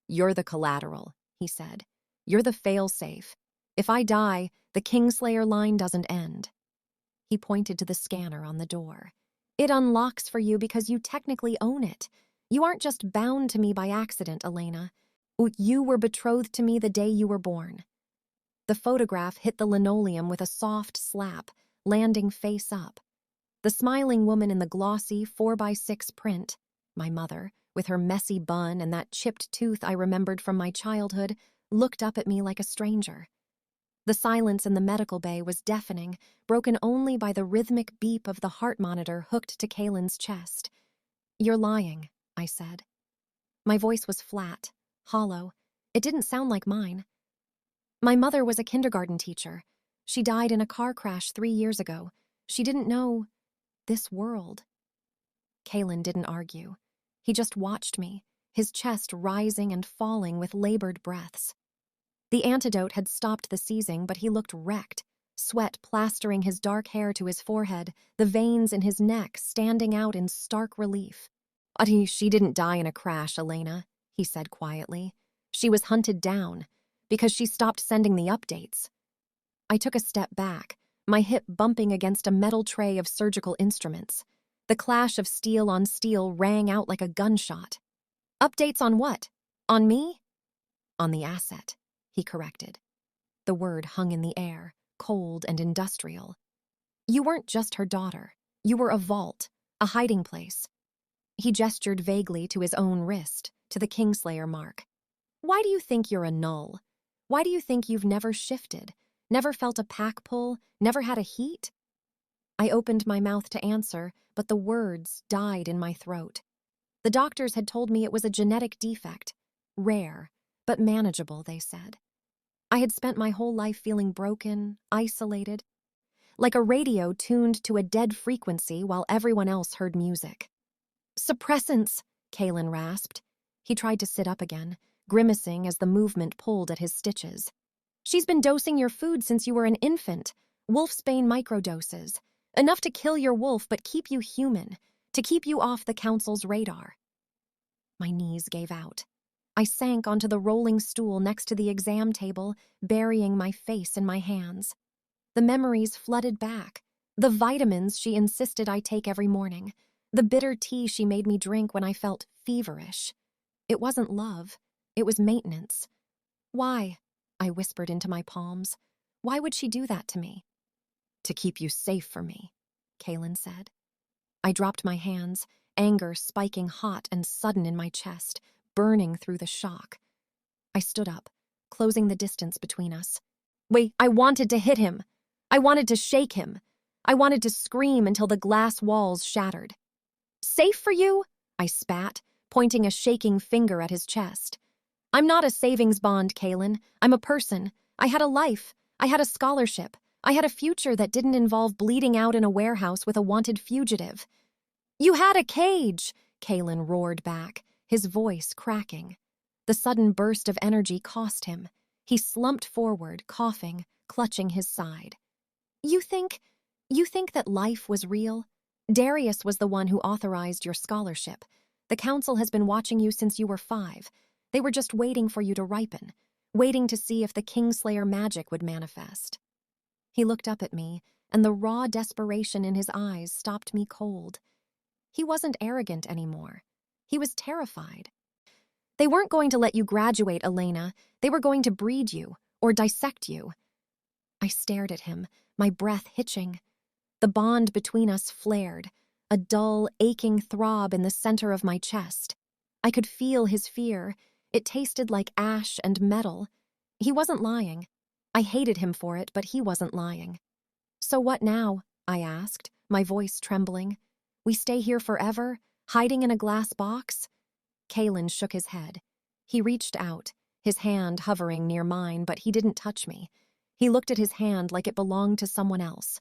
You're the collateral, he said. You're the fail-safe. If I die, the Kingslayer line doesn't end. He pointed to the scanner on the door. It unlocks for you because you technically own it. You aren't just bound to me by accident, Elena. You were betrothed to me the day you were born. The photograph hit the linoleum with a soft slap, landing face up. The smiling woman in the glossy 4x6 print, my mother, with her messy bun and that chipped tooth I remembered from my childhood, looked up at me like a stranger. The silence in the medical bay was deafening, broken only by the rhythmic beep of the heart monitor hooked to Kaelen's chest. You're lying, I said. My voice was flat, hollow. It didn't sound like mine. My mother was a kindergarten teacher. She died in a car crash 3 years ago. She didn't know this world. Kaelen didn't argue. He just watched me, his chest rising and falling with labored breaths. The antidote had stopped the seizing, but he looked wrecked, sweat plastering his dark hair to his forehead, the veins in his neck standing out in stark relief. She didn't die in a crash, Elena, he said quietly. She was hunted down, because she stopped sending the updates. I took a step back, my hip bumping against a metal tray of surgical instruments. The clash of steel on steel rang out like a gunshot. Updates on what? On me? On the asset, he corrected. The word hung in the air, cold and industrial. You weren't just her daughter. You were a vault, a hiding place. He gestured vaguely to his own wrist, to the Kingslayer mark. Why do you think you're a null? Why do you think you've never shifted, never felt a pack pull, never had a heat? I opened my mouth to answer, but the words died in my throat. The doctors had told me it was a genetic defect. Rare, but manageable, they said. I had spent my whole life feeling broken, isolated, like a radio tuned to a dead frequency while everyone else heard music. Suppressants, Kaelen rasped. He tried to sit up again, grimacing as the movement pulled at his stitches. She's been dosing your food since you were an infant. Wolfsbane microdoses. Enough to kill your wolf but keep you human, to keep you off the council's radar. My knees gave out. I sank onto the rolling stool next to the exam table, burying my face in my hands. The memories flooded back. The vitamins she insisted I take every morning. The bitter tea she made me drink when I felt feverish. It wasn't love. It was maintenance. Why? I whispered into my palms. Why would she do that to me? To keep you safe for me, Kaelen said. I dropped my hands, anger spiking hot and sudden in my chest, burning through the shock. I stood up, closing the distance between us. Wait, I wanted to hit him. I wanted to shake him. I wanted to scream until the glass walls shattered. Safe for you? I spat, pointing a shaking finger at his chest. I'm not a savings bond, Kaelen. I'm a person. I had a life. I had a scholarship. I had a future that didn't involve bleeding out in a warehouse with a wanted fugitive. You had a cage, Kaelen roared back, his voice cracking. The sudden burst of energy cost him. He slumped forward, coughing, clutching his side. You think that life was real? Darius was the one who authorized your scholarship. The council has been watching you since you were 5. They were just waiting for you to ripen, waiting to see if the Kingslayer magic would manifest. He looked up at me, and the raw desperation in his eyes stopped me cold. He wasn't arrogant anymore. He was terrified. They weren't going to let you graduate, Elena. They were going to breed you, or dissect you. I stared at him, my breath hitching. The bond between us flared, a dull, aching throb in the center of my chest. I could feel his fear. It tasted like ash and metal. He wasn't lying. I hated him for it, but he wasn't lying. "So what now?" I asked, my voice trembling. "We stay here forever, hiding in a glass box?" Kaelen shook his head. He reached out, his hand hovering near mine, but he didn't touch me. He looked at his hand like it belonged to someone else.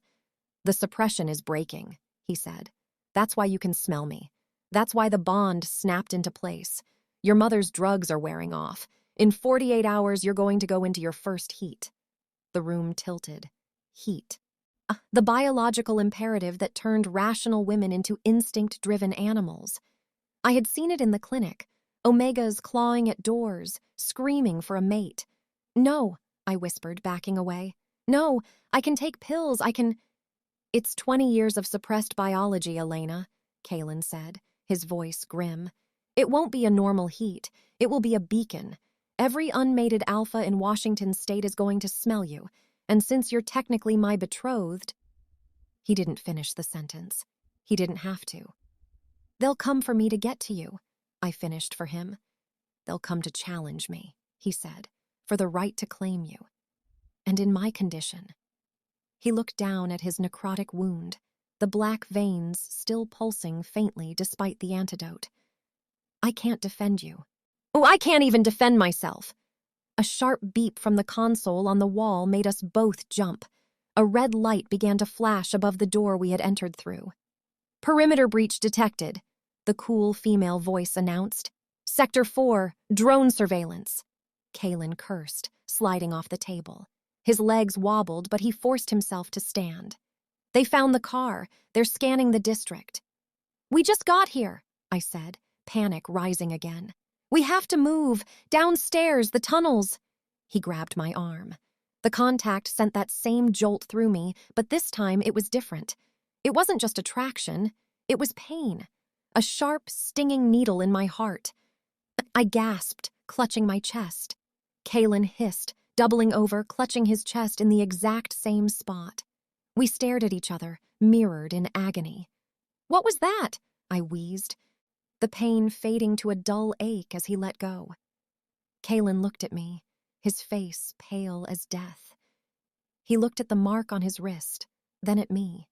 "The suppression is breaking," he said. "That's why you can smell me. That's why the bond snapped into place. Your mother's drugs are wearing off. In 48 hours, you're going to go into your first heat." The room tilted. Heat. The biological imperative that turned rational women into instinct-driven animals. I had seen it in the clinic. Omegas clawing at doors, screaming for a mate. "No," I whispered, backing away. "No, I can take pills, I can—" "It's 20 years of suppressed biology, Elena," Kaelen said, his voice grim. "It won't be a normal heat. It will be a beacon. Every unmated alpha in Washington state is going to smell you, and since you're technically my betrothed—" He didn't finish the sentence. He didn't have to. "They'll come for me to get to you," I finished for him. "They'll come to challenge me," he said, "for the right to claim you. And in my condition." He looked down at his necrotic wound, the black veins still pulsing faintly despite the antidote. "I can't defend you." "Oh, I can't even defend myself." A sharp beep from the console on the wall made us both jump. A red light began to flash above the door we had entered through. "Perimeter breach detected," the cool female voice announced. "Sector 4, drone surveillance." Kaelen cursed, sliding off the table. His legs wobbled, but he forced himself to stand. "They found the car. They're scanning the district." "We just got here," I said, panic rising again. "We have to move. Downstairs, the tunnels." He grabbed my arm. The contact sent that same jolt through me, but this time it was different. It wasn't just attraction. It was pain. A sharp, stinging needle in my heart. I gasped, clutching my chest. Kaelen hissed, doubling over, clutching his chest in the exact same spot. We stared at each other, mirrored in agony. "What was that?" I wheezed, the pain fading to a dull ache as he let go. Kaelen looked at me, his face pale as death. He looked at the mark on his wrist, then at me.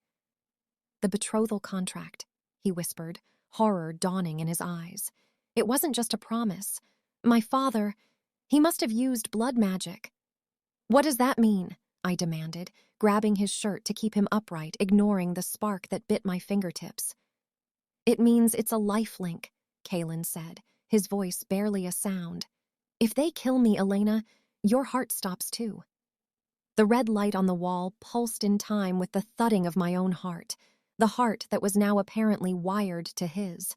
"The betrothal contract," he whispered, horror dawning in his eyes. "It wasn't just a promise. My father, he must have used blood magic." "What does that mean?" I demanded, grabbing his shirt to keep him upright, ignoring the spark that bit my fingertips. "It means it's a lifelink," Kaelen said, his voice barely a sound. "If they kill me, Elena, your heart stops too." The red light on the wall pulsed in time with the thudding of my own heart, the heart that was now apparently wired to his.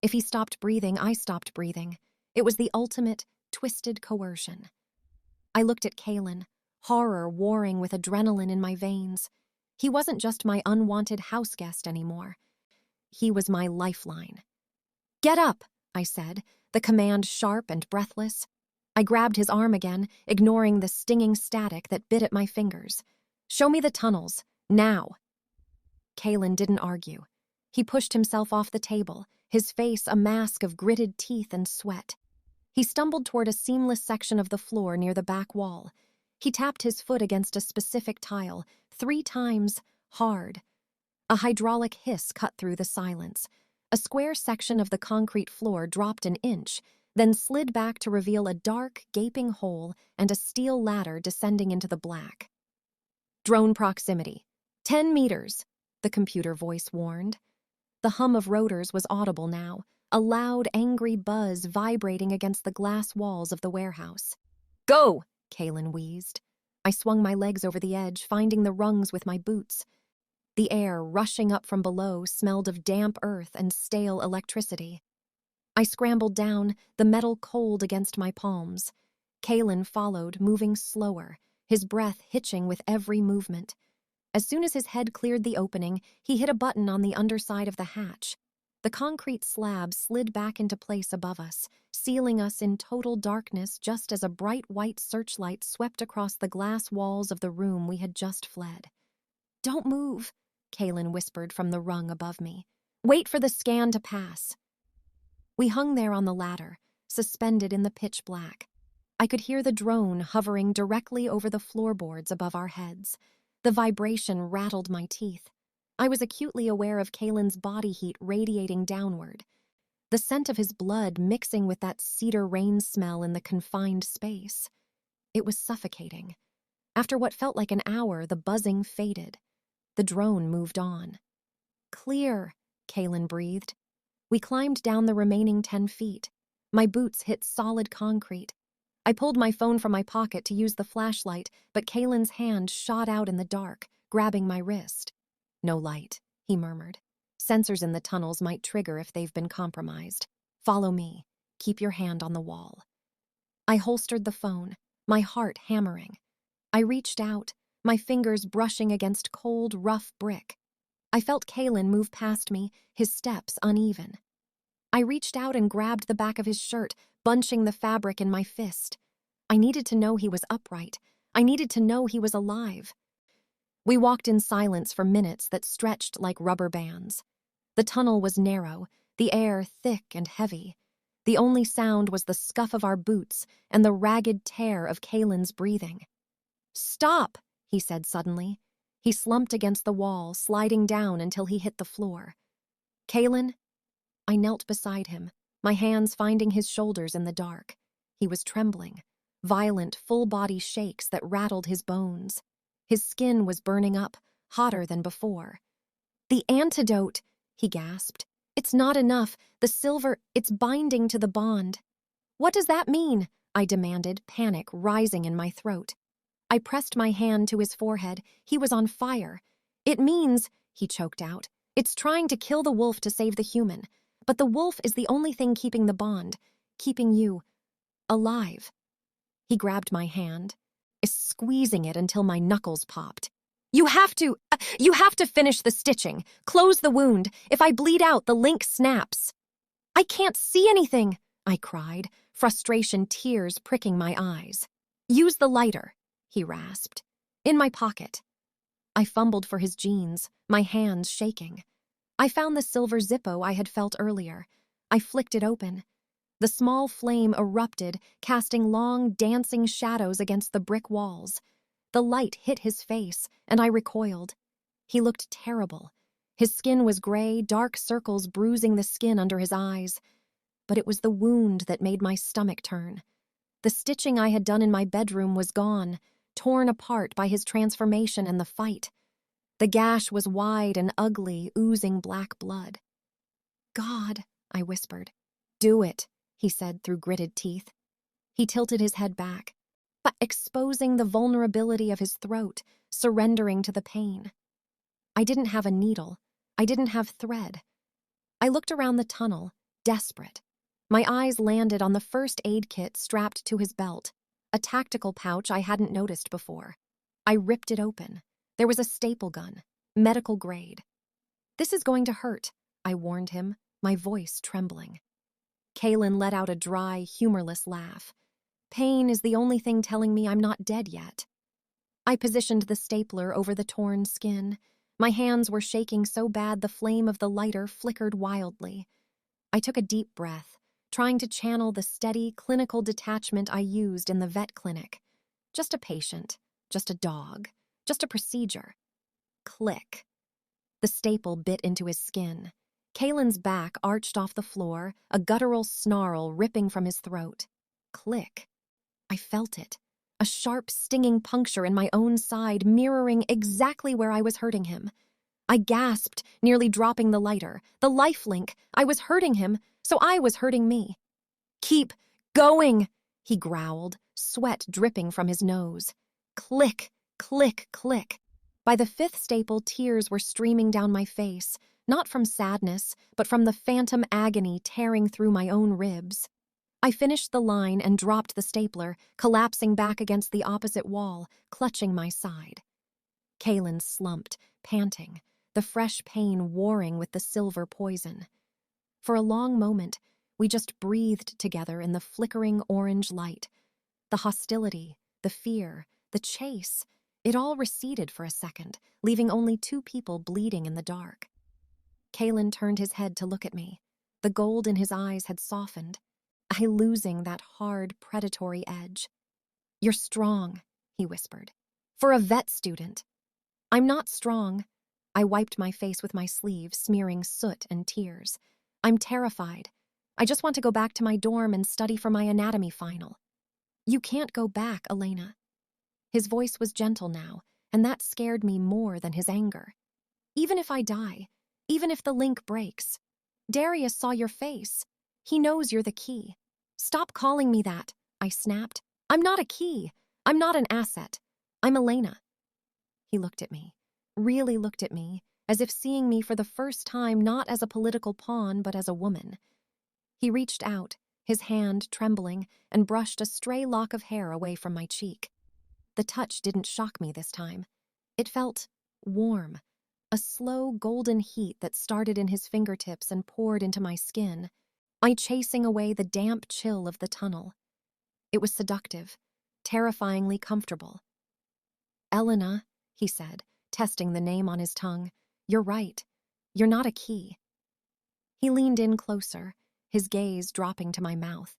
If he stopped breathing, I stopped breathing. It was the ultimate, twisted coercion. I looked at Kaelen, horror warring with adrenaline in my veins. He wasn't just my unwanted house guest anymore. He was my lifeline. "Get up," I said, the command sharp and breathless. I grabbed his arm again, ignoring the stinging static that bit at my fingers. "Show me the tunnels, now." Kaelen didn't argue. He pushed himself off the table, his face a mask of gritted teeth and sweat. He stumbled toward a seamless section of the floor near the back wall. He tapped his foot against a specific tile, 3 times, hard. A hydraulic hiss cut through the silence. A square section of the concrete floor dropped an inch, then slid back to reveal a dark, gaping hole and a steel ladder descending into the black. "Drone proximity. 10 meters, the computer voice warned. The hum of rotors was audible now, a loud, angry buzz vibrating against the glass walls of the warehouse. "Go!" Kaelen wheezed. I swung my legs over the edge, finding the rungs with my boots. The air rushing up from below smelled of damp earth and stale electricity. I scrambled down, the metal cold against my palms. Kaelen followed, moving slower, his breath hitching with every movement. As soon as his head cleared the opening, he hit a button on the underside of the hatch. The concrete slab slid back into place above us, sealing us in total darkness just as a bright white searchlight swept across the glass walls of the room we had just fled. "Don't move," Kaelen whispered from the rung above me. "Wait for the scan to pass." We hung there on the ladder, suspended in the pitch black. I could hear the drone hovering directly over the floorboards above our heads. The vibration rattled my teeth. I was acutely aware of Kaelen's body heat radiating downward, the scent of his blood mixing with that cedar rain smell in the confined space. It was suffocating. After what felt like an hour, the buzzing faded. The drone moved on. "Clear," Kaelen breathed. We climbed down the remaining 10 feet. My boots hit solid concrete. I pulled my phone from my pocket to use the flashlight, but Kaelen's hand shot out in the dark, grabbing my wrist. "No light," he murmured. "Sensors in the tunnels might trigger if they've been compromised. Follow me. Keep your hand on the wall." I holstered the phone, my heart hammering. I reached out, my fingers brushing against cold, rough brick. I felt Kaelen move past me, his steps uneven. I reached out and grabbed the back of his shirt, bunching the fabric in my fist. I needed to know he was upright. I needed to know he was alive. We walked in silence for minutes that stretched like rubber bands. The tunnel was narrow, the air thick and heavy. The only sound was the scuff of our boots and the ragged tear of Kaelen's breathing. "Stop," he said suddenly. He slumped against the wall, sliding down until he hit the floor. "Kaelen?" I knelt beside him, my hands finding his shoulders in the dark. He was trembling, violent, full-body shakes that rattled his bones. His skin was burning up, hotter than before. "The antidote," he gasped. "It's not enough. The silver, it's binding to the bond." "What does that mean?" I demanded, panic rising in my throat. I pressed my hand to his forehead. He was on fire. "It means," he choked out, "it's trying to kill the wolf to save the human. But the wolf is the only thing keeping the bond, keeping you alive." He grabbed my hand, squeezing it until my knuckles popped. You have to finish the stitching. Close the wound. If I bleed out, the link snaps." "I can't see anything," I cried, frustration tears pricking my eyes. "Use the lighter," he rasped. "In my pocket." I fumbled for his jeans, my hands shaking. I found the silver Zippo I had felt earlier. I flicked it open. The small flame erupted, casting long, dancing shadows against the brick walls. The light hit his face, and I recoiled. He looked terrible. His skin was gray, dark circles bruising the skin under his eyes. But it was the wound that made my stomach turn. The stitching I had done in my bedroom was gone, torn apart by his transformation and the fight. The gash was wide and ugly, oozing black blood. "God," I whispered. "Do it," he said through gritted teeth. He tilted his head back, exposing the vulnerability of his throat, surrendering to the pain. I didn't have a needle. I didn't have thread. I looked around the tunnel, desperate. My eyes landed on the first aid kit strapped to his belt, a tactical pouch I hadn't noticed before. I ripped it open. There was a staple gun, medical grade. "This is going to hurt," I warned him, my voice trembling. Kaelen let out a dry, humorless laugh. "Pain is the only thing telling me I'm not dead yet." I positioned the stapler over the torn skin. My hands were shaking so bad the flame of the lighter flickered wildly. I took a deep breath, trying to channel the steady, clinical detachment I used in the vet clinic. Just a patient, just a dog, just a procedure. Click. The staple bit into his skin. Kaelen's back arched off the floor, a guttural snarl ripping from his throat. Click. I felt it. A sharp, stinging puncture in my own side, mirroring exactly where I was hurting him. I gasped, nearly dropping the lighter. The lifelink. I was hurting him, so I was hurting me. "Keep going," he growled, sweat dripping from his nose. Click, click, click. By the fifth staple, tears were streaming down my face, not from sadness, but from the phantom agony tearing through my own ribs. I finished the line and dropped the stapler, collapsing back against the opposite wall, clutching my side. Kaelen slumped, panting, the fresh pain warring with the silver poison. For a long moment, we just breathed together in the flickering orange light. The hostility, the fear, the chase, It all receded for a second, leaving only 2 people bleeding in the dark. Kaelen turned his head to look at me. The gold in his eyes had softened, I losing that hard, predatory edge. "You're strong," he whispered. "For a vet student." "I'm not strong." I wiped my face with my sleeve, smearing soot and tears. "I'm terrified. I just want to go back to my dorm and study for my anatomy final." "You can't go back, Elena." His voice was gentle now, and that scared me more than his anger. "Even if I die, even if the link breaks, Darius saw your face. He knows you're the key." "Stop calling me that," I snapped. "I'm not a key. I'm not an asset. I'm Elena." He looked at me, really looked at me, as if seeing me for the first time not as a political pawn but as a woman. He reached out, his hand trembling, and brushed a stray lock of hair away from my cheek. The touch didn't shock me this time. It felt warm, a slow golden heat that started in his fingertips and poured into my skin, chasing away the damp chill of the tunnel. It was seductive, terrifyingly comfortable. "Elena," he said, testing the name on his tongue, "you're right. You're not a key." He leaned in closer, his gaze dropping to my mouth.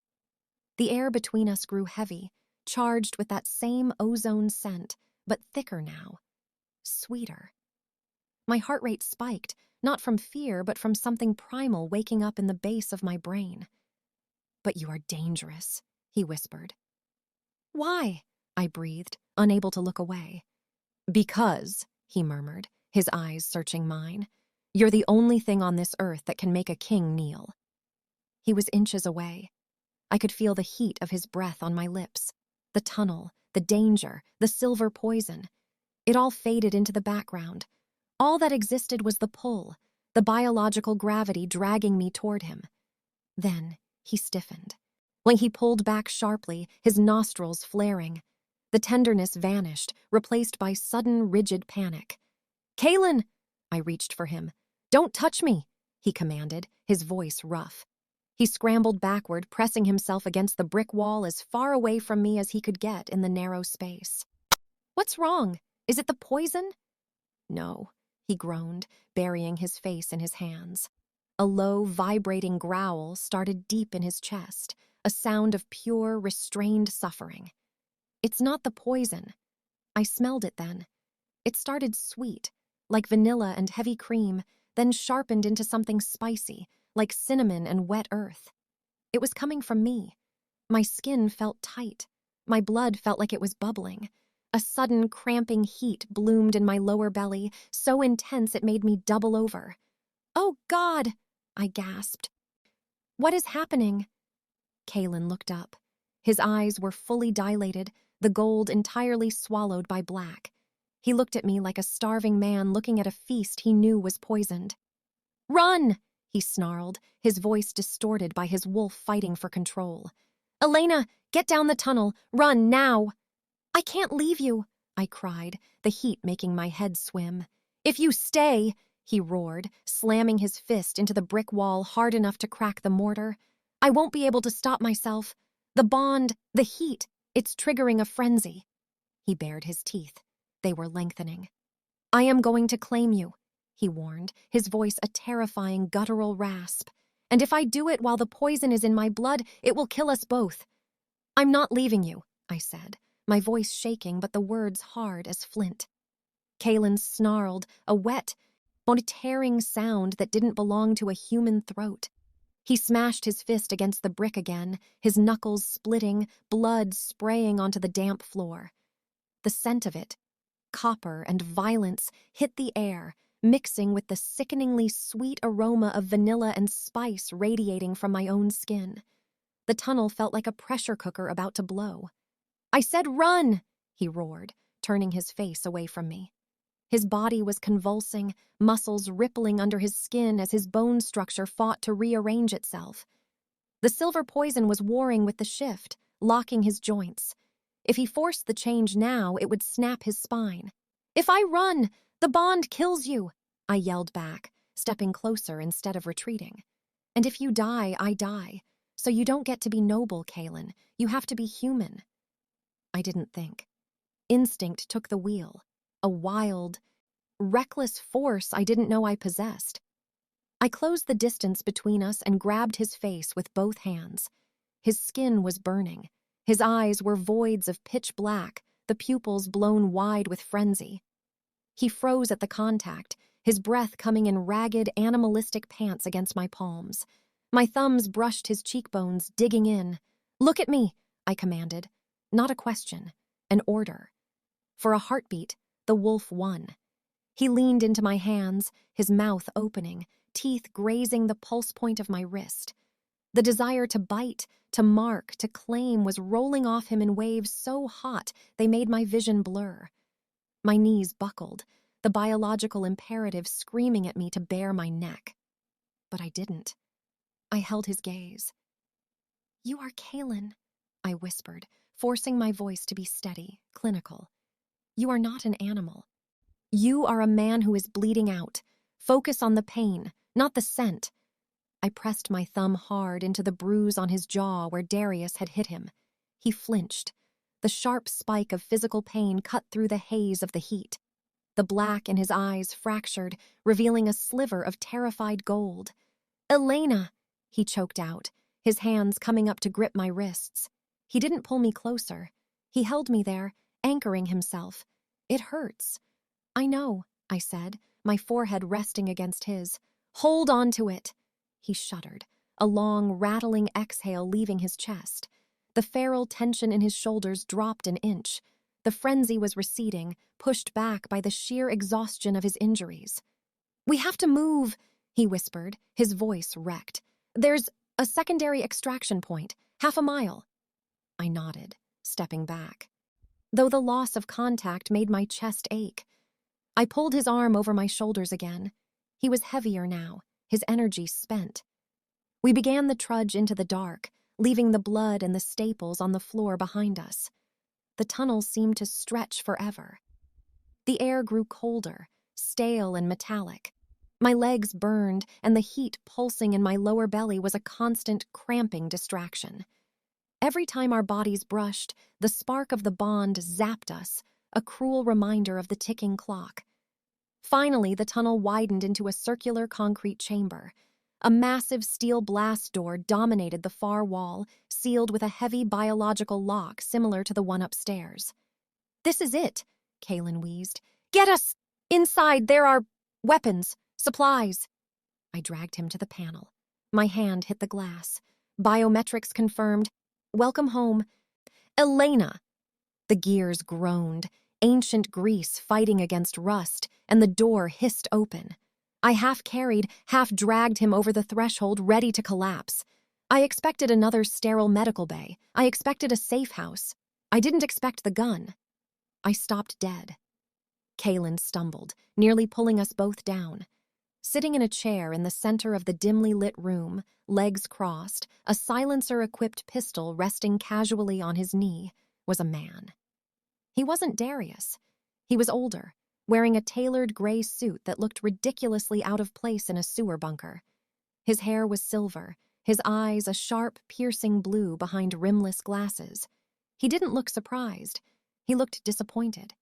The air between us grew heavy, charged with that same ozone scent, but thicker now, sweeter. My heart rate spiked, not from fear, but from something primal waking up in the base of my brain. "But you are dangerous," he whispered. "Why?" I breathed, unable to look away. "Because," he murmured, his eyes searching mine, "you're the only thing on this earth that can make a king kneel." He was inches away. I could feel the heat of his breath on my lips. The tunnel, the danger, the silver poison. It all faded into the background. All that existed was the pull, the biological gravity dragging me toward him. Then he stiffened. When he pulled back sharply, his nostrils flaring. The tenderness vanished, replaced by sudden, rigid panic. "Kaelen!" I reached for him. "Don't touch me," he commanded, his voice rough. He scrambled backward, pressing himself against the brick wall as far away from me as he could get in the narrow space. "What's wrong? Is it the poison?" "No," he groaned, burying his face in his hands. A low, vibrating growl started deep in his chest, a sound of pure, restrained suffering. "It's not the poison." I smelled it then. It started sweet, like vanilla and heavy cream, then sharpened into something spicy, like cinnamon and wet earth. It was coming from me. My skin felt tight. My blood felt like it was bubbling. A sudden cramping heat bloomed in my lower belly, so intense it made me double over. "Oh, God!" I gasped. "What is happening?" Kaelen looked up. His eyes were fully dilated, the gold entirely swallowed by black. He looked at me like a starving man looking at a feast he knew was poisoned. "Run!" he snarled, his voice distorted by his wolf fighting for control. "Elena, get down the tunnel! Run, now!" "I can't leave you," I cried, the heat making my head swim. "If you stay," he roared, slamming his fist into the brick wall hard enough to crack the mortar, "I won't be able to stop myself. The bond, the heat, it's triggering a frenzy." He bared his teeth. They were lengthening. "I am going to claim you," he warned, his voice a terrifying guttural rasp. "And if I do it while the poison is in my blood, it will kill us both." "I'm not leaving you," I said, my voice shaking but the words hard as flint. Kaelen snarled, a wet, tearing sound that didn't belong to a human throat. He smashed his fist against the brick again, his knuckles splitting, blood spraying onto the damp floor. The scent of it, copper and violence, hit the air, mixing with the sickeningly sweet aroma of vanilla and spice radiating from my own skin. The tunnel felt like a pressure cooker about to blow. "I said run!" he roared, turning his face away from me. His body was convulsing, muscles rippling under his skin as his bone structure fought to rearrange itself. The silver poison was warring with the shift, locking his joints. If he forced the change now, it would snap his spine. "If I run, the bond kills you," I yelled back, stepping closer instead of retreating. "And if you die, I die. So you don't get to be noble, Kaelen. You have to be human." I didn't think. Instinct took the wheel, a wild, reckless force I didn't know I possessed. I closed the distance between us and grabbed his face with both hands. His skin was burning. His eyes were voids of pitch black, the pupils blown wide with frenzy. He froze at the contact, his breath coming in ragged, animalistic pants against my palms. My thumbs brushed his cheekbones, digging in. "Look at me," I commanded. Not a question, an order. For a heartbeat, the wolf won. He leaned into my hands, his mouth opening, teeth grazing the pulse point of my wrist. The desire to bite, to mark, to claim was rolling off him in waves so hot they made my vision blur. My knees buckled, the biological imperative screaming at me to bare my neck. But I didn't. I held his gaze. "You are Kaelen," I whispered, forcing my voice to be steady, clinical. "You are not an animal. You are a man who is bleeding out. Focus on the pain, not the scent." I pressed my thumb hard into the bruise on his jaw where Darius had hit him. He flinched. The sharp spike of physical pain cut through the haze of the heat. The black in his eyes fractured, revealing a sliver of terrified gold. "Elena," he choked out, his hands coming up to grip my wrists. He didn't pull me closer. He held me there, anchoring himself. "It hurts." "I know," I said, my forehead resting against his. "Hold on to it." He shuddered, a long, rattling exhale leaving his chest. The feral tension in his shoulders dropped an inch. The frenzy was receding, pushed back by the sheer exhaustion of his injuries. "We have to move," he whispered, his voice wrecked. "There's a secondary extraction point, 1/2 a mile." I nodded, stepping back. Though the loss of contact made my chest ache. I pulled his arm over my shoulders again. He was heavier now, his energy spent. We began the trudge into the dark, leaving the blood and the staples on the floor behind us. The tunnel seemed to stretch forever. The air grew colder, stale and metallic. My legs burned, and the heat pulsing in my lower belly was a constant, cramping distraction. Every time our bodies brushed, the spark of the bond zapped us, a cruel reminder of the ticking clock. Finally, the tunnel widened into a circular concrete chamber. A massive steel blast door dominated the far wall, sealed with a heavy biological lock similar to the one upstairs. "This is it," Kaelen wheezed. "Get us! Inside there are weapons, supplies." I dragged him to the panel. My hand hit the glass. Biometrics confirmed. "Welcome home." "Elena!" The gears groaned, ancient grease fighting against rust, and the door hissed open. I half carried, half dragged him over the threshold, ready to collapse. I expected another sterile medical bay. I expected a safe house. I didn't expect the gun. I stopped dead. Kaelen stumbled, nearly pulling us both down. Sitting in a chair in the center of the dimly lit room, legs crossed, a silencer-equipped pistol resting casually on his knee, was a man. He wasn't Darius. He was older, wearing a tailored gray suit that looked ridiculously out of place in a sewer bunker. His hair was silver, his eyes a sharp, piercing blue behind rimless glasses. He didn't look surprised. He looked disappointed.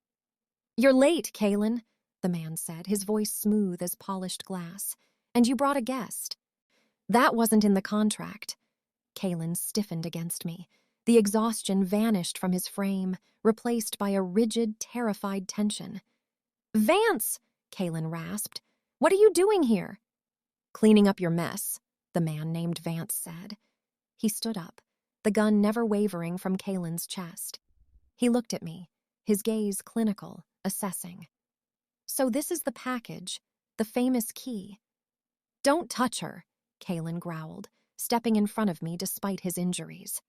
"You're late, Kaelen," the man said, his voice smooth as polished glass. "And you brought a guest." "That wasn't in the contract." Kaelen stiffened against me. The exhaustion vanished from his frame, replaced by a rigid, terrified tension. "Vance!" Kaelen rasped. "What are you doing here?" "Cleaning up your mess," the man named Vance said. He stood up, the gun never wavering from Kaelen's chest. He looked at me, his gaze clinical, assessing. "So this is the package, the famous key." "Don't touch her," Kaelen growled, stepping in front of me despite his injuries.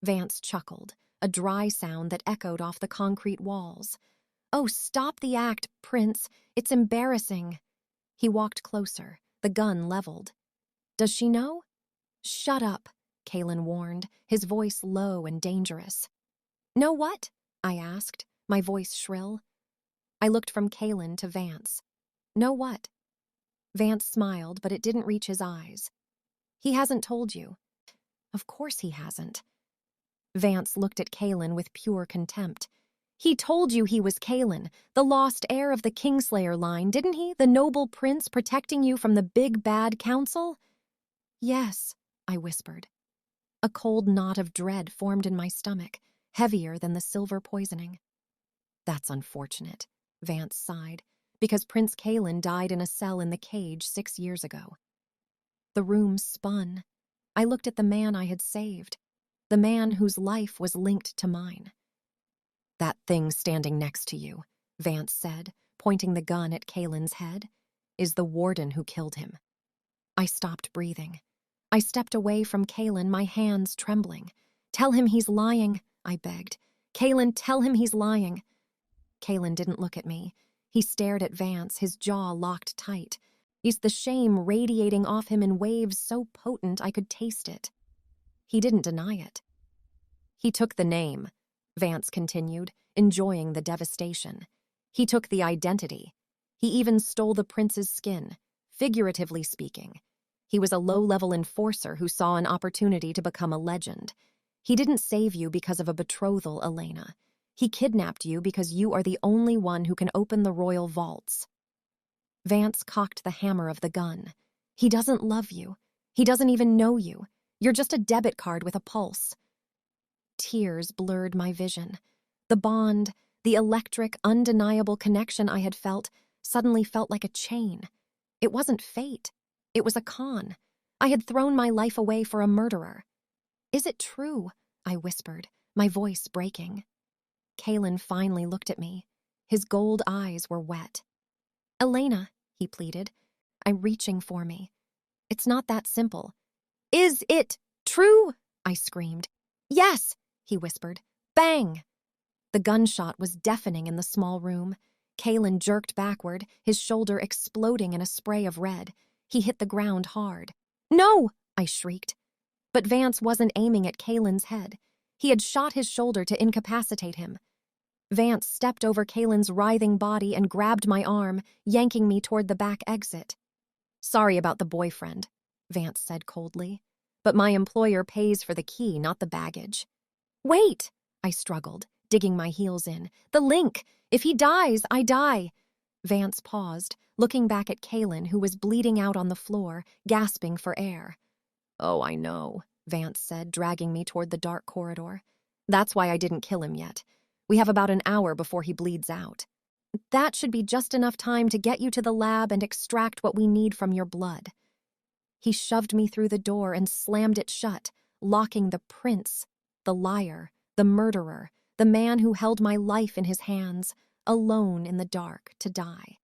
Vance chuckled, a dry sound that echoed off the concrete walls. "Oh, stop the act, Prince. It's embarrassing." He walked closer, the gun leveled. "Does she know?" "Shut up," Kaelen warned, his voice low and dangerous. "Know what?" I asked, my voice shrill. I looked from Kaelen to Vance. "Know what?" Vance smiled, but it didn't reach his eyes. "He hasn't told you." "Of course he hasn't." Vance looked at Kaelen with pure contempt. He told you he was Kaelen, the lost heir of the Kingslayer line, didn't he? The noble prince protecting you from the big bad council? Yes, I whispered. A cold knot of dread formed in my stomach, heavier than the silver poisoning. That's unfortunate, Vance sighed, because Prince Kaelen died in a cell in the cage 6 years ago. The room spun. I looked at the man I had saved, the man whose life was linked to mine. That thing standing next to you, Vance said, pointing the gun at Kaelen's head, is the warden who killed him. I stopped breathing. I stepped away from Kaelen, my hands trembling. Tell him he's lying, I begged. Kaelen, tell him he's lying. Kaelen didn't look at me. He stared at Vance, his jaw locked tight. The shame radiating off him in waves so potent I could taste it. He didn't deny it. He took the name, Vance continued, enjoying the devastation. He took the identity. He even stole the prince's skin, figuratively speaking. He was a low-level enforcer who saw an opportunity to become a legend. He didn't save you because of a betrothal, Elena. He kidnapped you because you are the only one who can open the royal vaults. Vance cocked the hammer of the gun. He doesn't love you. He doesn't even know you. You're just a debit card with a pulse. Tears blurred my vision. The bond, the electric, undeniable connection I had felt, suddenly felt like a chain. It wasn't fate. It was a con. I had thrown my life away for a murderer. Is it true? I whispered, my voice breaking. Kaelen finally looked at me. His gold eyes were wet. Elena, he pleaded. I'm reaching for me. It's not that simple. Is it true? I screamed. Yes, he whispered. Bang! The gunshot was deafening in the small room. Kaelen jerked backward, his shoulder exploding in a spray of red. He hit the ground hard. No! I shrieked. But Vance wasn't aiming at Kaelen's head. He had shot his shoulder to incapacitate him. Vance stepped over Kaelen's writhing body and grabbed my arm, yanking me toward the back exit. Sorry about the boyfriend, Vance said coldly. But my employer pays for the key, not the baggage. Wait, I struggled, digging my heels in. The link! If he dies, I die. Vance paused, looking back at Kaelen, who was bleeding out on the floor, gasping for air. Oh, I know, Vance said, dragging me toward the dark corridor. That's why I didn't kill him yet. We have about an hour before he bleeds out. That should be just enough time to get you to the lab and extract what we need from your blood. He shoved me through the door and slammed it shut, locking the prince, the liar, the murderer, the man who held my life in his hands, alone in the dark to die.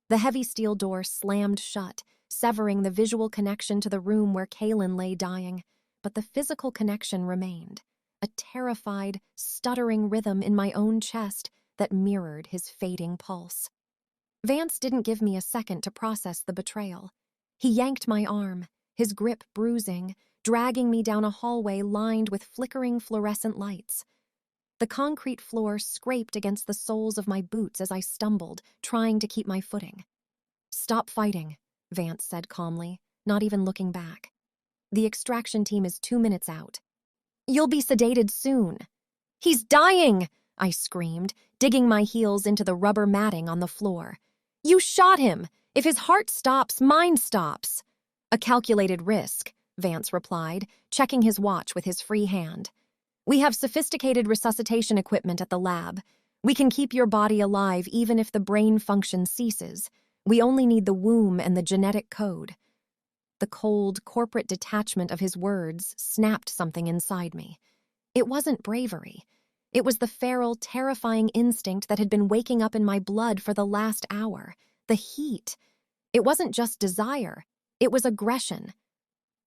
The heavy steel door slammed shut, severing the visual connection to the room where Kaelen lay dying, but the physical connection remained, a terrified, stuttering rhythm in my own chest that mirrored his fading pulse. Vance didn't give me a second to process the betrayal. He yanked my arm, his grip bruising, dragging me down a hallway lined with flickering fluorescent lights. The concrete floor scraped against the soles of my boots as I stumbled, trying to keep my footing. Stop fighting, Vance said calmly, not even looking back. The extraction team is 2 minutes out. You'll be sedated soon. He's dying, I screamed, digging my heels into the rubber matting on the floor. You shot him. If his heart stops, mine stops. A calculated risk, Vance replied, checking his watch with his free hand. We have sophisticated resuscitation equipment at the lab. We can keep your body alive even if the brain function ceases. We only need the womb and the genetic code. The cold, corporate detachment of his words snapped something inside me. It wasn't bravery. It was the feral, terrifying instinct that had been waking up in my blood for the last hour. The heat. It wasn't just desire. It was aggression.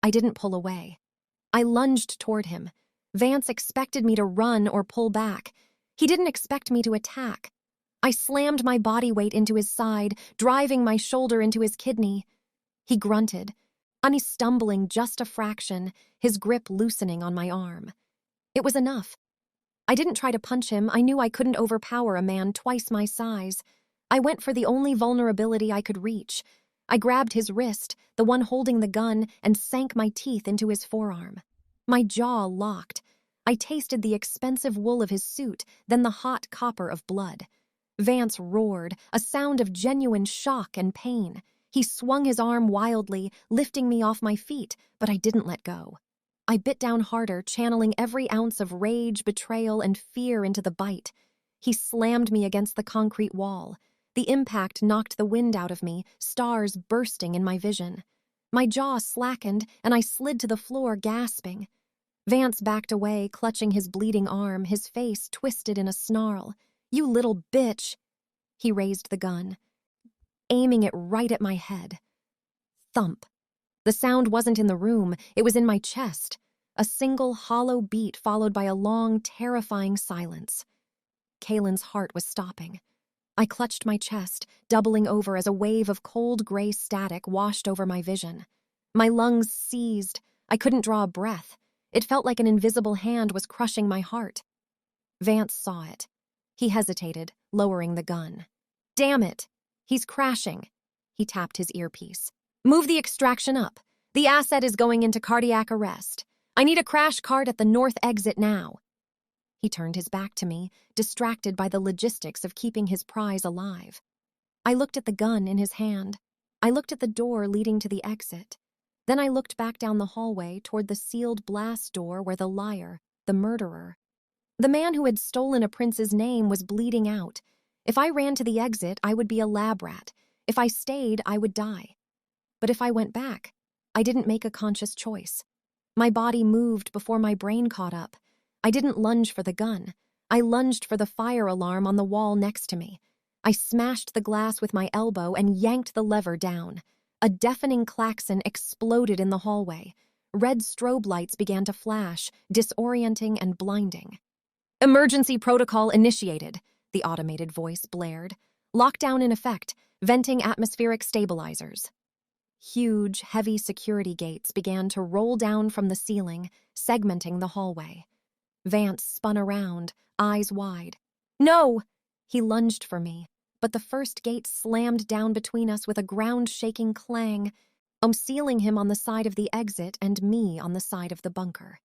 I didn't pull away. I lunged toward him. Vance expected me to run or pull back. He didn't expect me to attack. I slammed my body weight into his side, driving my shoulder into his kidney. He grunted, stumbling just a fraction, his grip loosening on my arm. It was enough. I didn't try to punch him. I knew I couldn't overpower a man twice my size. I went for the only vulnerability I could reach. I grabbed his wrist, the one holding the gun, and sank my teeth into his forearm. My jaw locked. I tasted the expensive wool of his suit, then the hot copper of blood. Vance roared, a sound of genuine shock and pain. He swung his arm wildly, lifting me off my feet, but I didn't let go. I bit down harder, channeling every ounce of rage, betrayal, and fear into the bite. He slammed me against the concrete wall. The impact knocked the wind out of me, stars bursting in my vision. My jaw slackened, and I slid to the floor, gasping. Vance backed away, clutching his bleeding arm, his face twisted in a snarl. "You little bitch!" He raised the gun, aiming it right at my head. Thump. The sound wasn't in the room, it was in my chest. A single hollow beat followed by a long, terrifying silence. Kaelen's heart was stopping. I clutched my chest, doubling over as a wave of cold gray static washed over my vision. My lungs seized. I couldn't draw a breath. It felt like an invisible hand was crushing my heart. Vance saw it. He hesitated, lowering the gun. "Damn it! He's crashing." He tapped his earpiece. "Move the extraction up. The asset is going into cardiac arrest. I need a crash cart at the north exit now." He turned his back to me, distracted by the logistics of keeping his prize alive. I looked at the gun in his hand. I looked at the door leading to the exit. Then I looked back down the hallway toward the sealed blast door where the liar, the murderer, the man who had stolen a prince's name, was bleeding out. If I ran to the exit, I would be a lab rat. If I stayed, I would die. But if I went back, I didn't make a conscious choice. My body moved before my brain caught up. I didn't lunge for the gun. I lunged for the fire alarm on the wall next to me. I smashed the glass with my elbow and yanked the lever down. A deafening klaxon exploded in the hallway. Red strobe lights began to flash, disorienting and blinding. "Emergency protocol initiated," the automated voice blared. "Lockdown in effect, venting atmospheric stabilizers." Huge, heavy security gates began to roll down from the ceiling, segmenting the hallway. Vance spun around, eyes wide. "No!" He lunged for me, but the first gate slammed down between us with a ground-shaking clang, sealing him on the side of the exit and me on the side of the bunker.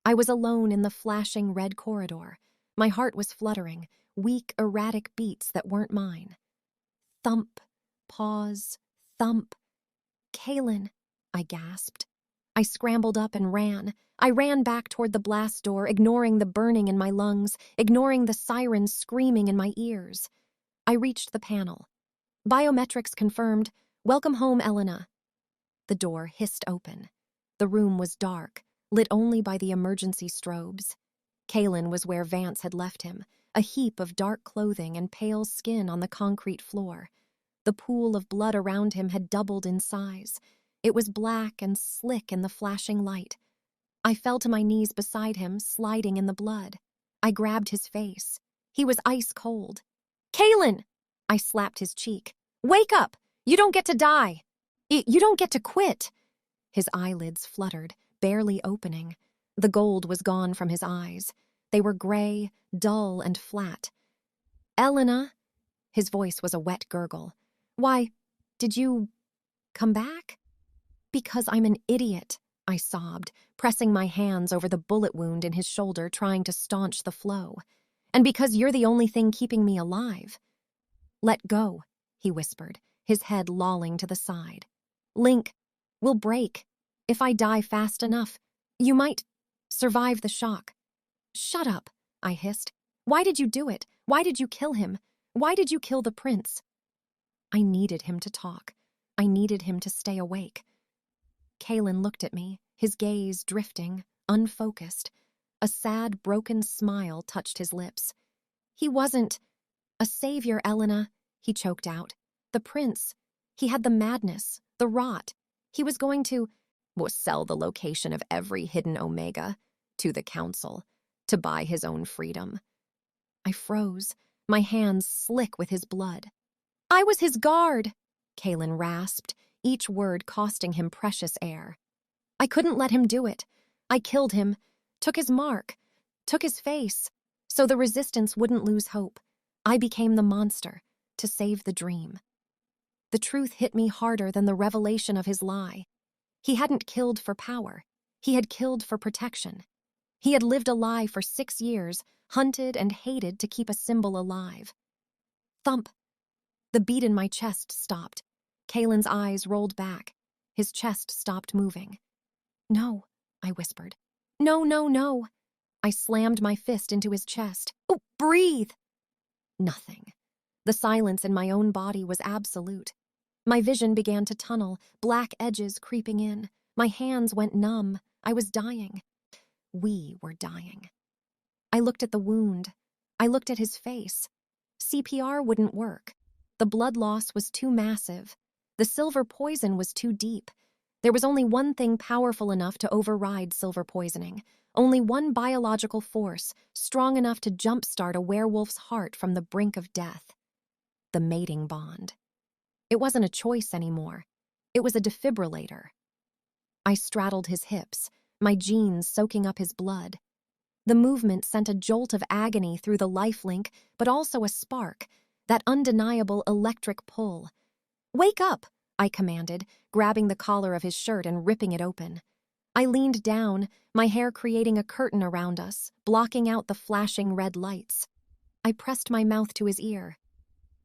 I was alone in the flashing red corridor. My heart was fluttering, weak, erratic beats that weren't mine. Thump, pause, thump. "Kaelen," I gasped. I scrambled up and ran. I ran back toward the blast door, ignoring the burning in my lungs, ignoring the sirens screaming in my ears. I reached the panel. "Biometrics confirmed. Welcome home, Elena." The door hissed open. The room was dark, lit only by the emergency strobes. Kaelen was where Vance had left him, a heap of dark clothing and pale skin on the concrete floor. The pool of blood around him had doubled in size. It was black and slick in the flashing light. I fell to my knees beside him, sliding in the blood. I grabbed his face. He was ice cold. "Kaelen!" I slapped his cheek. "Wake up! You don't get to die! You don't get to quit!" His eyelids fluttered, barely opening. The gold was gone from his eyes. They were gray, dull, and flat. "Elena," his voice was a wet gurgle. "Why, did you come back?" "Because I'm an idiot," I sobbed, pressing my hands over the bullet wound in his shoulder, trying to staunch the flow. "And because you're the only thing keeping me alive." "Let go," he whispered, his head lolling to the side. "Link, we'll break. If I die fast enough, you might survive the shock." "Shut up," I hissed. "Why did you do it? Why did you kill him? Why did you kill the prince?" I needed him to talk. I needed him to stay awake. Kaelen looked at me, his gaze drifting, unfocused. A sad, broken smile touched his lips. "He wasn't a savior, Elena," he choked out. "The prince. He had the madness, the rot. He was going to sell the location of every hidden Omega to the council to buy his own freedom." I froze, my hands slick with his blood. "I was his guard," Kaelen rasped, each word costing him precious air. "I couldn't let him do it. I killed him, took his mark, took his face, so the resistance wouldn't lose hope. I became the monster, to save the dream." The truth hit me harder than the revelation of his lie. He hadn't killed for power. He had killed for protection. He had lived a lie for 6 years, hunted and hated to keep a symbol alive. Thump! The beat in my chest stopped. Kaelen's eyes rolled back. His chest stopped moving. "No," I whispered. "No, no, no." I slammed my fist into his chest. "Oh, breathe!" Nothing. The silence in my own body was absolute. My vision began to tunnel, black edges creeping in. My hands went numb. I was dying. We were dying. I looked at the wound. I looked at his face. CPR wouldn't work. The blood loss was too massive. The silver poison was too deep. There was only one thing powerful enough to override silver poisoning. Only one biological force, strong enough to jumpstart a werewolf's heart from the brink of death. The mating bond. It wasn't a choice anymore. It was a defibrillator. I straddled his hips, my jeans soaking up his blood. The movement sent a jolt of agony through the lifelink, but also a spark, that undeniable electric pull. "Wake up!" I commanded, grabbing the collar of his shirt and ripping it open. I leaned down, my hair creating a curtain around us, blocking out the flashing red lights. I pressed my mouth to his ear.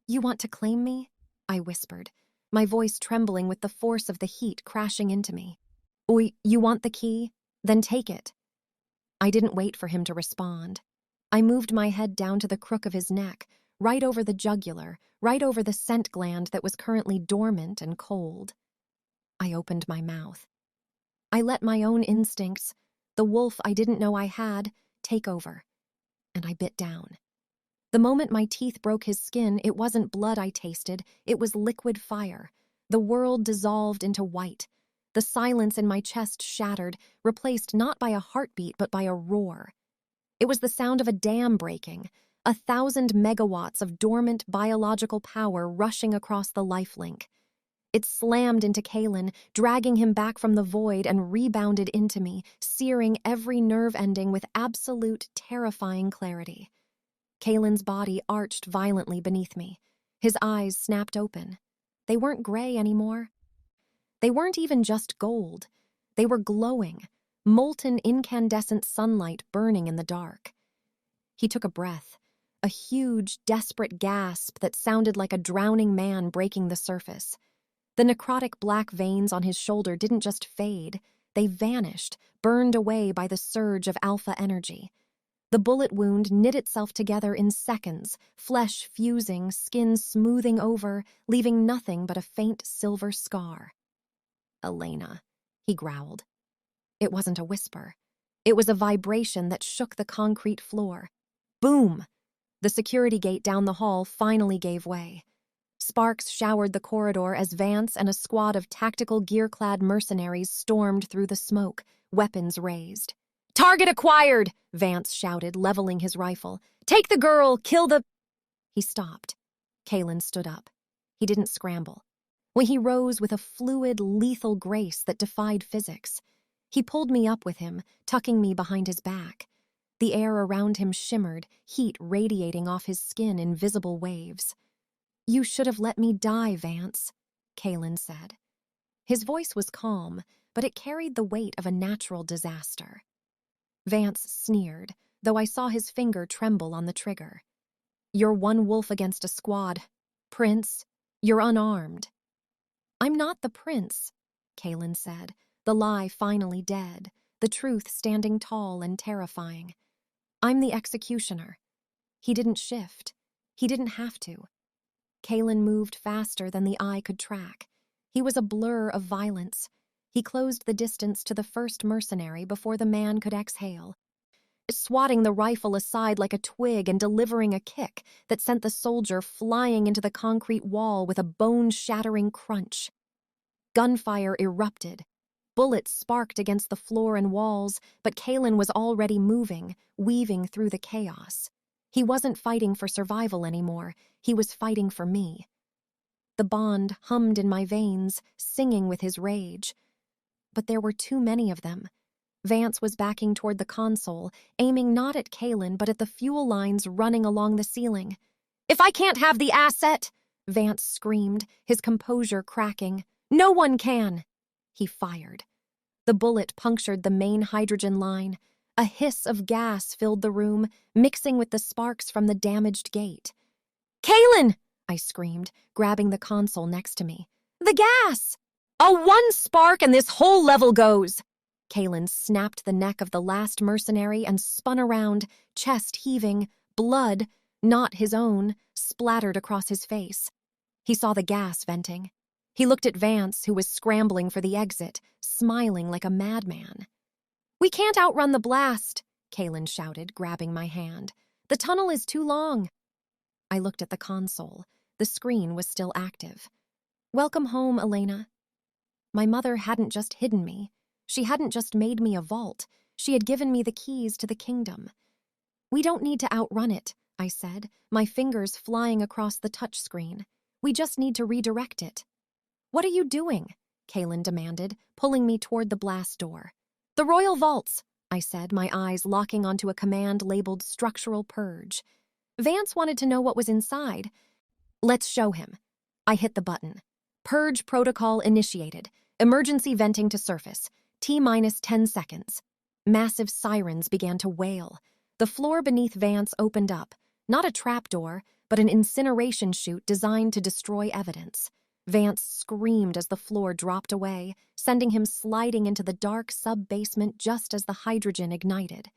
"You want to claim me?" I whispered, my voice trembling with the force of the heat crashing into me. You want the key? Then take it." I didn't wait for him to respond. I moved my head down to the crook of his neck, right over the jugular, right over the scent gland that was currently dormant and cold. I opened my mouth. I let my own instincts, the wolf I didn't know I had, take over. And I bit down. The moment my teeth broke his skin, it wasn't blood I tasted, it was liquid fire. The world dissolved into white. The silence in my chest shattered, replaced not by a heartbeat but by a roar. It was the sound of a dam breaking, 1,000 megawatts of dormant biological power rushing across the lifelink. It slammed into Kaelen, dragging him back from the void and rebounded into me, searing every nerve ending with absolute, terrifying clarity. Kaelen's body arched violently beneath me. His eyes snapped open. They weren't gray anymore. They weren't even just gold. They were glowing, molten incandescent sunlight burning in the dark. He took a breath, a huge, desperate gasp that sounded like a drowning man breaking the surface. The necrotic black veins on his shoulder didn't just fade, they vanished, burned away by the surge of alpha energy. The bullet wound knit itself together in seconds, flesh fusing, skin smoothing over, leaving nothing but a faint silver scar. "Elena," he growled. It wasn't a whisper. It was a vibration that shook the concrete floor. Boom! The security gate down the hall finally gave way. Sparks showered the corridor as Vance and a squad of tactical gear-clad mercenaries stormed through the smoke, weapons raised. "Target acquired!" Vance shouted, leveling his rifle. "Take the girl! Kill the—" He stopped. Kaelen stood up. He didn't scramble. When he rose with a fluid, lethal grace that defied physics. He pulled me up with him, tucking me behind his back. The air around him shimmered, heat radiating off his skin in visible waves. "You should have let me die, Vance," Kaelen said. His voice was calm, but it carried the weight of a natural disaster. Vance sneered, though I saw his finger tremble on the trigger. "You're one wolf against a squad. Prince, you're unarmed." "I'm not the prince," Kaelen said, the lie finally dead, the truth standing tall and terrifying. "I'm the executioner." He didn't shift. He didn't have to. Kaelen moved faster than the eye could track. He was a blur of violence. He closed the distance to the first mercenary before the man could exhale, swatting the rifle aside like a twig and delivering a kick that sent the soldier flying into the concrete wall with a bone-shattering crunch. Gunfire erupted. Bullets sparked against the floor and walls, but Kaelen was already moving, weaving through the chaos. He wasn't fighting for survival anymore. He was fighting for me. The bond hummed in my veins, singing with his rage. But there were too many of them. Vance was backing toward the console, aiming not at Kaelen but at the fuel lines running along the ceiling. "If I can't have the asset," Vance screamed, his composure cracking. "No one can!" He fired. The bullet punctured the main hydrogen line. A hiss of gas filled the room, mixing with the sparks from the damaged gate. "Kaelen!" I screamed, grabbing the console next to me. "The gas! A one spark and this whole level goes!" Kaelen snapped the neck of the last mercenary and spun around, chest heaving, blood, not his own, splattered across his face. He saw the gas venting. He looked at Vance, who was scrambling for the exit, smiling like a madman. "We can't outrun the blast," Kaelen shouted, grabbing my hand. "The tunnel is too long." I looked at the console. The screen was still active. "Welcome home, Elena." My mother hadn't just hidden me. She hadn't just made me a vault. She had given me the keys to the kingdom. "We don't need to outrun it," I said, my fingers flying across the touchscreen. "We just need to redirect it." "What are you doing?" Kaelen demanded, pulling me toward the blast door. "The royal vaults," I said, my eyes locking onto a command labeled Structural Purge. Vance wanted to know what was inside. "Let's show him." I hit the button. "Purge protocol initiated. Emergency venting to surface. T-minus 10 seconds. Massive sirens began to wail. The floor beneath Vance opened up. Not a trapdoor, but an incineration chute designed to destroy evidence. Vance screamed as the floor dropped away, sending him sliding into the dark sub-basement just as the hydrogen ignited.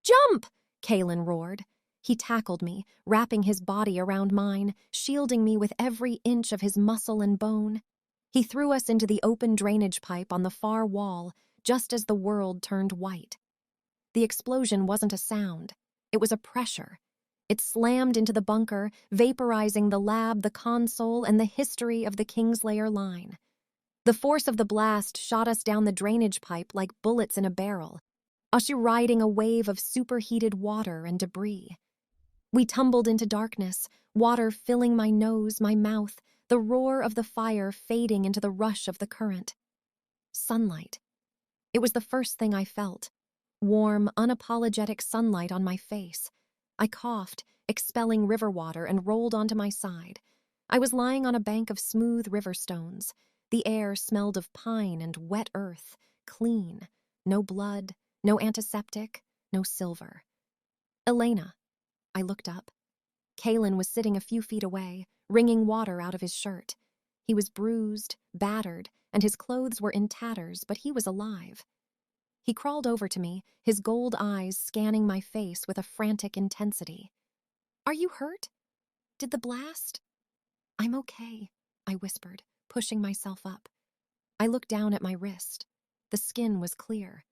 "Jump!" Kaelen roared. He tackled me, wrapping his body around mine, shielding me with every inch of his muscle and bone. He threw us into the open drainage pipe on the far wall, just as the world turned white. The explosion wasn't a sound. It was a pressure. It slammed into the bunker, vaporizing the lab, the console, and the history of the Kingslayer line. The force of the blast shot us down the drainage pipe like bullets in a barrel, us riding a wave of superheated water and debris. We tumbled into darkness, water filling my nose, my mouth, the roar of the fire fading into the rush of the current. Sunlight. It was the first thing I felt. Warm, unapologetic sunlight on my face. I coughed, expelling river water, and rolled onto my side. I was lying on a bank of smooth river stones. The air smelled of pine and wet earth, clean. No blood, no antiseptic, no silver. "Elena." I looked up. Kaelen was sitting a few feet away, wringing water out of his shirt. He was bruised, battered, and his clothes were in tatters, but he was alive. He crawled over to me, his gold eyes scanning my face with a frantic intensity. "Are you hurt? Did the blast?" "I'm okay," I whispered, pushing myself up. I looked down at my wrist. The skin was clear.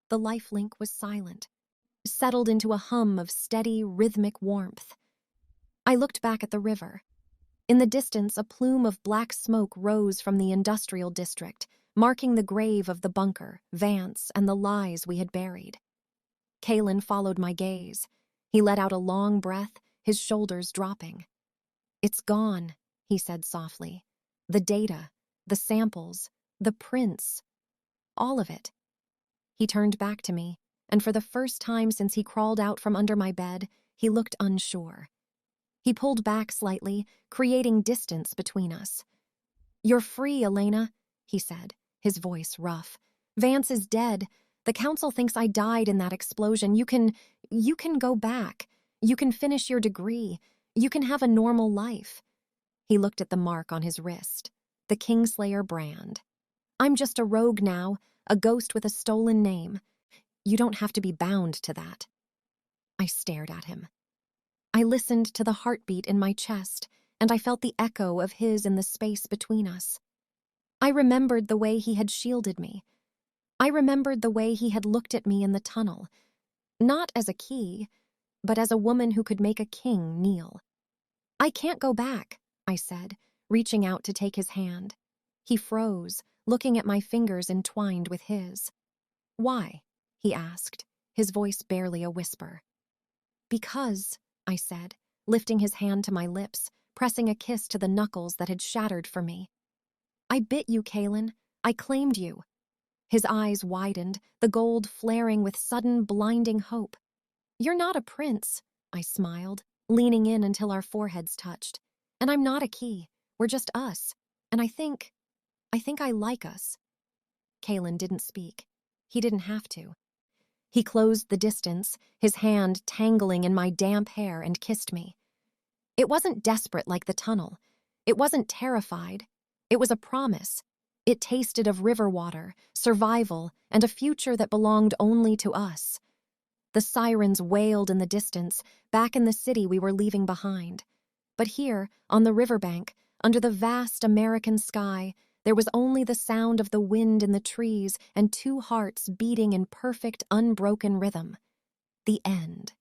The lifelink was silent, settled into a hum of steady, rhythmic warmth. I looked back at the river. In the distance, a plume of black smoke rose from the industrial district, marking the grave of the bunker, Vance, and the lies we had buried. Kaelen followed my gaze. He let out a long breath, his shoulders dropping. "It's gone," he said softly. "The data, the samples, the prints, all of it." He turned back to me, and for the first time since he crawled out from under my bed, he looked unsure. He pulled back slightly, creating distance between us. "You're free, Elena," he said, his voice rough. "Vance is dead. The council thinks I died in that explosion. You can go back. You can finish your degree. You can have a normal life." He looked at the mark on his wrist, the Kingslayer brand. "I'm just a rogue now, a ghost with a stolen name. You don't have to be bound to that." I stared at him. I listened to the heartbeat in my chest, and I felt the echo of his in the space between us. I remembered the way he had shielded me. I remembered the way he had looked at me in the tunnel, not as a key, but as a woman who could make a king kneel. "I can't go back," I said, reaching out to take his hand. He froze, looking at my fingers entwined with his. "Why?" he asked, his voice barely a whisper. "Because," I said, lifting his hand to my lips, pressing a kiss to the knuckles that had shattered for me. "I bit you, Kaelen. I claimed you." His eyes widened, the gold flaring with sudden, blinding hope. "You're not a prince," I smiled, leaning in until our foreheads touched. "And I'm not a key. We're just us. And I think I like us." Kaelen didn't speak. He didn't have to. He closed the distance, his hand tangling in my damp hair, and kissed me. It wasn't desperate like the tunnel. It wasn't terrified. It was a promise. It tasted of river water, survival, and a future that belonged only to us. The sirens wailed in the distance, back in the city we were leaving behind. But here, on the riverbank, under the vast American sky, there was only the sound of the wind in the trees and two hearts beating in perfect, unbroken rhythm. The end.